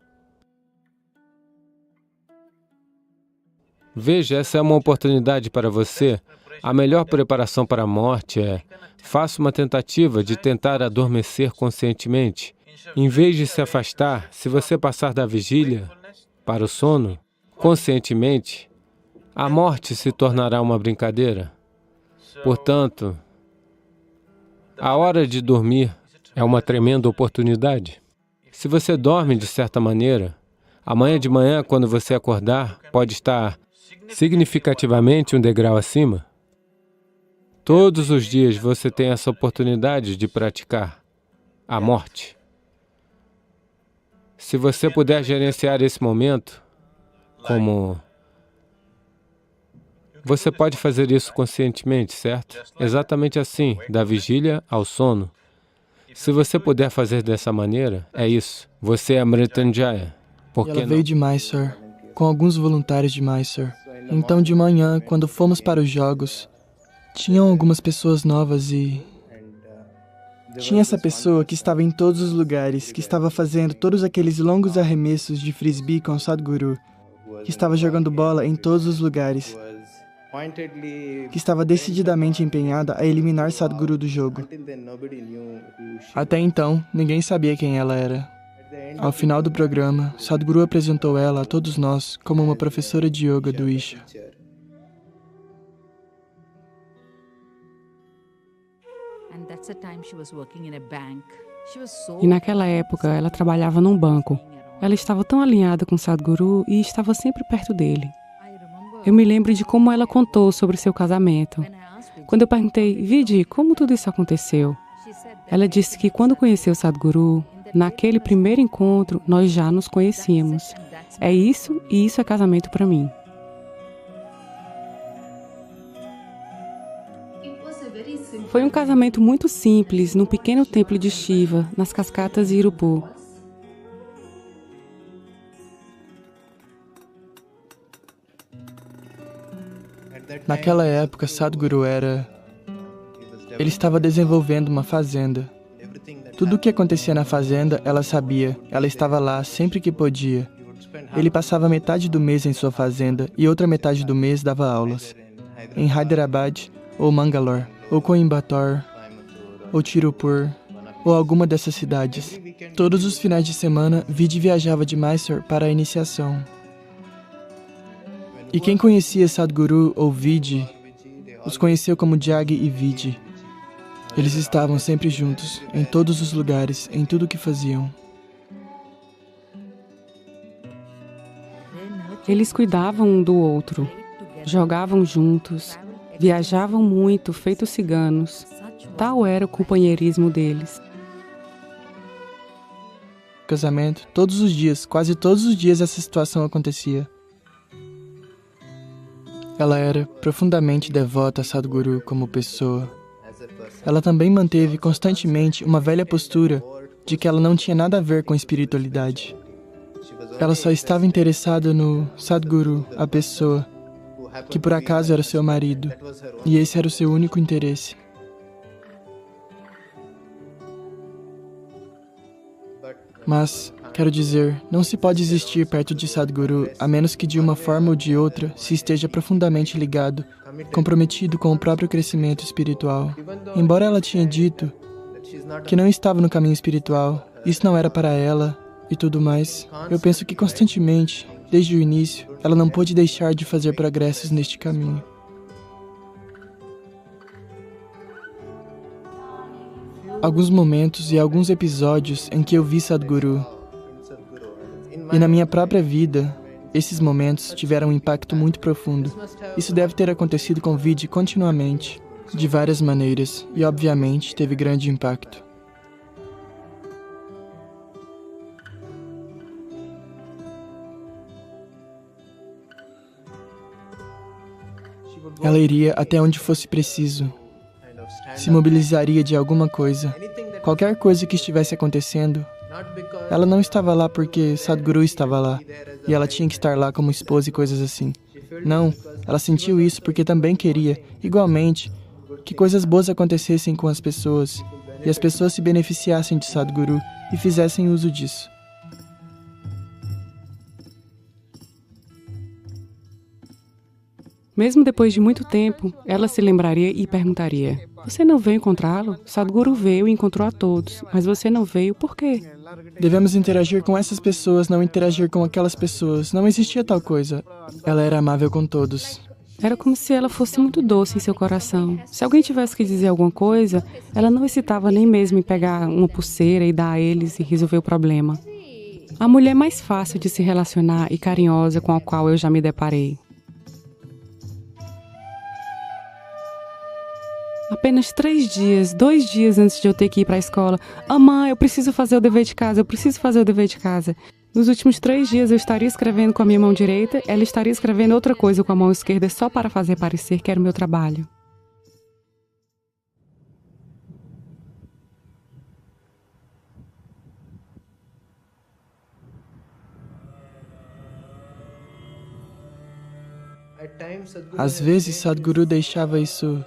Veja, essa é uma oportunidade para você. A melhor preparação para a morte é: faça uma tentativa de tentar adormecer conscientemente. Em vez de se afastar, se você passar da vigília para o sono, conscientemente, a morte se tornará uma brincadeira. Portanto, a hora de dormir é uma tremenda oportunidade. Se você dorme de certa maneira, amanhã de manhã, quando você acordar, pode estar significativamente um degrau acima. Todos os dias você tem essa oportunidade de praticar a morte. Se você puder gerenciar esse momento, você pode fazer isso conscientemente, certo? Exatamente assim, da vigília ao sono. Se você puder fazer dessa maneira, é isso. Você é Mrityunjaya. Por que ela não? veio de Mysore, com alguns voluntários de Mysore. Então, de manhã, quando fomos para os jogos, tinham algumas pessoas novas e... tinha essa pessoa que estava em todos os lugares, que estava fazendo todos aqueles longos arremessos de frisbee com Sadhguru, que estava jogando bola em todos os lugares, que estava decididamente empenhada a eliminar Sadhguru do jogo. Até então, ninguém sabia quem ela era. Ao final do programa, Sadhguru apresentou ela a todos nós como uma professora de yoga do Isha. E naquela época, ela trabalhava num banco. Ela estava tão alinhada com Sadhguru e estava sempre perto dele. Eu me lembro de como ela contou sobre seu casamento. Quando eu perguntei, Vidi, como tudo isso aconteceu? Ela disse que quando conheceu Sadhguru, naquele primeiro encontro, nós já nos conhecíamos. É isso e isso é casamento para mim. Foi um casamento muito simples, num pequeno templo de Shiva, nas cascatas de Irupu. Naquela época, Sadhguru Ele estava desenvolvendo uma fazenda. Tudo o que acontecia na fazenda, ela sabia. Ela estava lá sempre que podia. Ele passava metade do mês em sua fazenda e outra metade do mês dava aulas. Em Hyderabad, ou Mangalore, ou Coimbatore, ou Tirupur, ou alguma dessas cidades. Todos os finais de semana, Vidi viajava de Mysore para a iniciação. E quem conhecia Sadhguru ou Vidi, os conheceu como Jaggi e Vidi. Eles estavam sempre juntos, em todos os lugares, em tudo o que faziam. Eles cuidavam um do outro, jogavam juntos, viajavam muito, feitos ciganos. Tal era o companheirismo deles. Casamento, todos os dias, quase todos os dias essa situação acontecia. Ela era profundamente devota a Sadhguru como pessoa. Ela também manteve constantemente uma velha postura de que ela não tinha nada a ver com espiritualidade. Ela só estava interessada no Sadhguru, a pessoa, que por acaso era seu marido, e esse era o seu único interesse. Mas, quero dizer, não se pode existir perto de Sadhguru a menos que de uma forma ou de outra se esteja profundamente ligado, comprometido com o próprio crescimento espiritual. Embora ela tinha dito que não estava no caminho espiritual, isso não era para ela e tudo mais, eu penso que constantemente, desde o início, ela não pôde deixar de fazer progressos neste caminho. Alguns momentos e alguns episódios em que eu vi Sadhguru, e na minha própria vida, esses momentos tiveram um impacto muito profundo. Isso deve ter acontecido com Vidi continuamente, de várias maneiras, e obviamente teve grande impacto. Ela iria até onde fosse preciso, se mobilizaria de alguma coisa, qualquer coisa que estivesse acontecendo. Ela não estava lá porque Sadhguru estava lá, e ela tinha que estar lá como esposa e coisas assim. Não, ela sentiu isso porque também queria, igualmente, que coisas boas acontecessem com as pessoas, e as pessoas se beneficiassem de Sadhguru e fizessem uso disso. Mesmo depois de muito tempo, ela se lembraria e perguntaria, você não veio encontrá-lo? Sadhguru veio e encontrou a todos, mas você não veio, por quê? Devemos interagir com essas pessoas, não interagir com aquelas pessoas. Não existia tal coisa. Ela era amável com todos. Era como se ela fosse muito doce em seu coração. Se alguém tivesse que dizer alguma coisa, ela não hesitava nem mesmo em pegar uma pulseira e dar a eles e resolver o problema. A mulher mais fácil de se relacionar e carinhosa com a qual eu já me deparei. Apenas 3 dias, 2 dias antes de eu ter que ir para a escola. Mãe, eu preciso fazer o dever de casa, eu preciso fazer o dever de casa. Nos últimos 3 dias eu estaria escrevendo com a minha mão direita, ela estaria escrevendo outra coisa com a mão esquerda só para fazer parecer que era o meu trabalho. Às vezes, Sadhguru deixava isso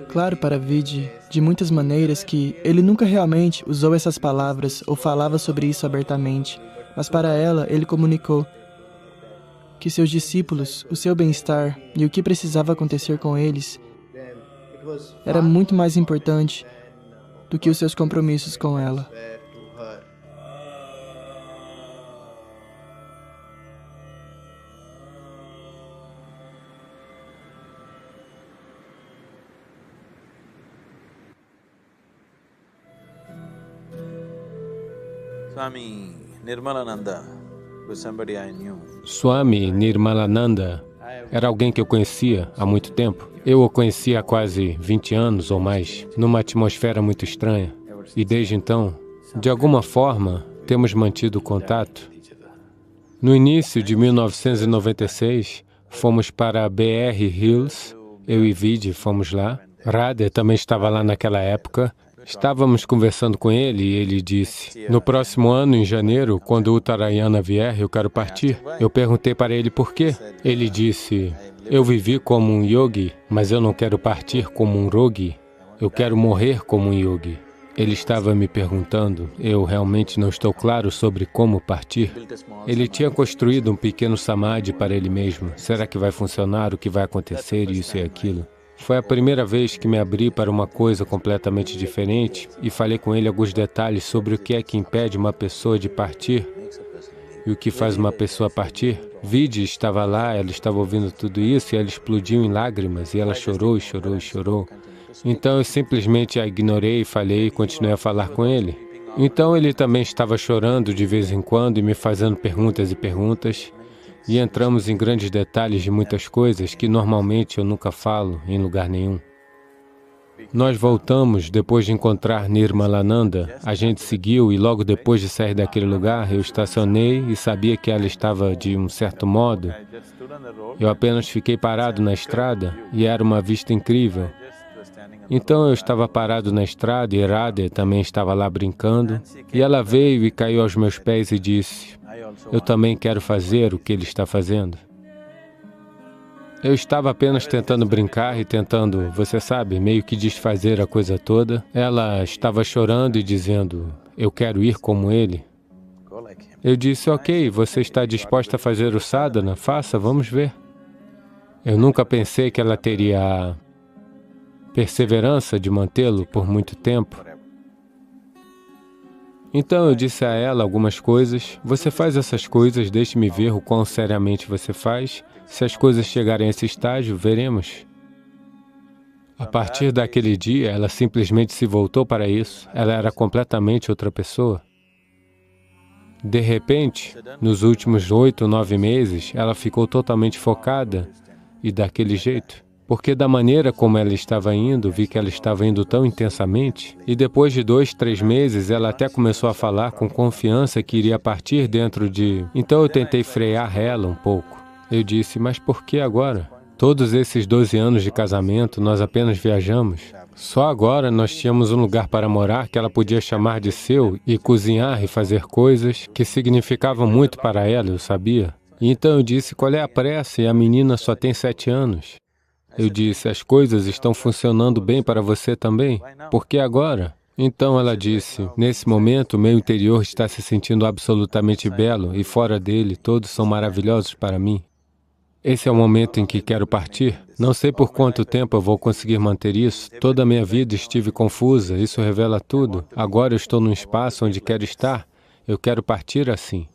claro para Vidi, de muitas maneiras, que ele nunca realmente usou essas palavras ou falava sobre isso abertamente, mas para ela, ele comunicou que seus discípulos, o seu bem-estar e o que precisava acontecer com eles era muito mais importante do que os seus compromissos com ela. Swami Nirmalananda era alguém que eu conhecia há muito tempo. Eu o conhecia há quase 20 anos ou mais, numa atmosfera muito estranha. E desde então, de alguma forma, temos mantido contato. No início de 1996, fomos para BR Hills, eu e Vidi fomos lá. Radha também estava lá naquela época. Estávamos conversando com ele e ele disse, no próximo ano, em janeiro, quando o Uttarayana vier, eu quero partir. Eu perguntei para ele por quê. Ele disse, eu vivi como um yogi, mas eu não quero partir como um rogi. Eu quero morrer como um yogi. Ele estava me perguntando, eu realmente não estou claro sobre como partir. Ele tinha construído um pequeno samadhi para ele mesmo. Será que vai funcionar? O que vai acontecer? Isso e aquilo. Foi a primeira vez que me abri para uma coisa completamente diferente e falei com ele alguns detalhes sobre o que é que impede uma pessoa de partir e o que faz uma pessoa partir. Vidi estava lá, ela estava ouvindo tudo isso e ela explodiu em lágrimas e ela chorou e chorou e chorou. Então eu simplesmente a ignorei e falei e continuei a falar com ele. Então ele também estava chorando de vez em quando e me fazendo perguntas e perguntas. E entramos em grandes detalhes de muitas coisas que normalmente eu nunca falo em lugar nenhum. Nós voltamos depois de encontrar Nirmalananda, a gente seguiu e logo depois de sair daquele lugar eu estacionei e sabia que ela estava de um certo modo. Eu apenas fiquei parado na estrada e era uma vista incrível. Então eu estava parado na estrada e Radha também estava lá brincando e ela veio e caiu aos meus pés e disse, eu também quero fazer o que ele está fazendo. Eu estava apenas tentando brincar e tentando, você sabe, meio que desfazer a coisa toda. Ela estava chorando e dizendo, eu quero ir como ele. Eu disse, ok, você está disposta a fazer o sadhana? Faça, vamos ver. Eu nunca pensei que ela teria a perseverança de mantê-lo por muito tempo. Então eu disse a ela algumas coisas, você faz essas coisas, deixe-me ver o quão seriamente você faz. Se as coisas chegarem a esse estágio, veremos. A partir daquele dia, ela simplesmente se voltou para isso. Ela era completamente outra pessoa. De repente, nos últimos 8 ou 9 meses, ela ficou totalmente focada e daquele jeito. Porque da maneira como ela estava indo, vi que ela estava indo tão intensamente, e depois de 2, 3 meses, ela até começou a falar com confiança que iria partir dentro de... Então eu tentei frear ela um pouco. Eu disse, mas por que agora? Todos esses 12 anos de casamento, nós apenas viajamos. Só agora nós tínhamos um lugar para morar que ela podia chamar de seu e cozinhar e fazer coisas que significavam muito para ela, eu sabia. E então eu disse, qual é a pressa? E a menina só tem 7 anos. Eu disse, as coisas estão funcionando bem para você também? Por que agora? Então ela disse, nesse momento, meu interior está se sentindo absolutamente belo e fora dele, todos são maravilhosos para mim. Esse é o momento em que quero partir. Não sei por quanto tempo eu vou conseguir manter isso. Toda a minha vida estive confusa, isso revela tudo. Agora eu estou num espaço onde quero estar. Eu quero partir assim.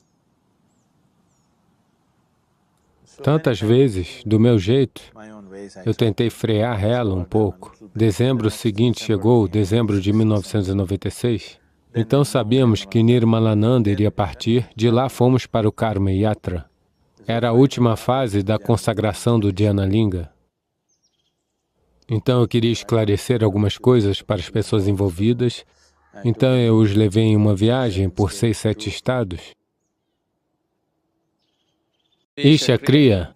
Tantas vezes, do meu jeito, eu tentei frear ela um pouco. Dezembro seguinte chegou, dezembro de 1996. Então sabíamos que Nirmalananda iria partir, de lá fomos para o Karma Yatra. Era a última fase da consagração do Dhyanalinga. Então eu queria esclarecer algumas coisas para as pessoas envolvidas. Então eu os levei em uma viagem por 6, 7 estados. Isha Kriya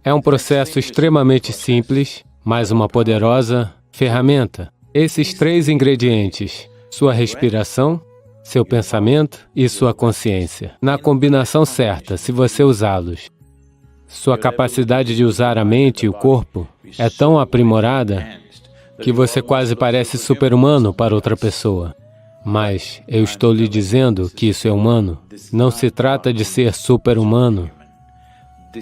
é um processo extremamente simples, mas uma poderosa ferramenta. Esses 3 ingredientes, sua respiração, seu pensamento e sua consciência. Na combinação certa, se você usá-los, sua capacidade de usar a mente e o corpo é tão aprimorada que você quase parece super-humano para outra pessoa. Mas eu estou lhe dizendo que isso é humano. Não se trata de ser super-humano,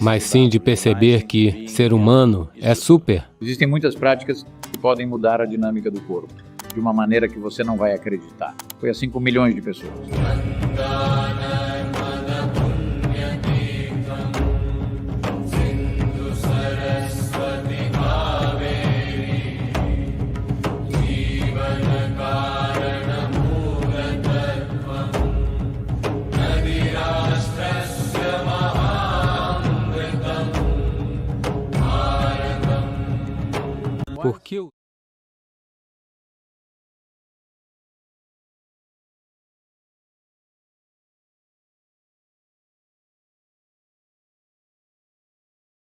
mas sim de perceber que ser humano é super. Existem muitas práticas que podem mudar a dinâmica do corpo, de uma maneira que você não vai acreditar. Foi assim com milhões de pessoas. Por que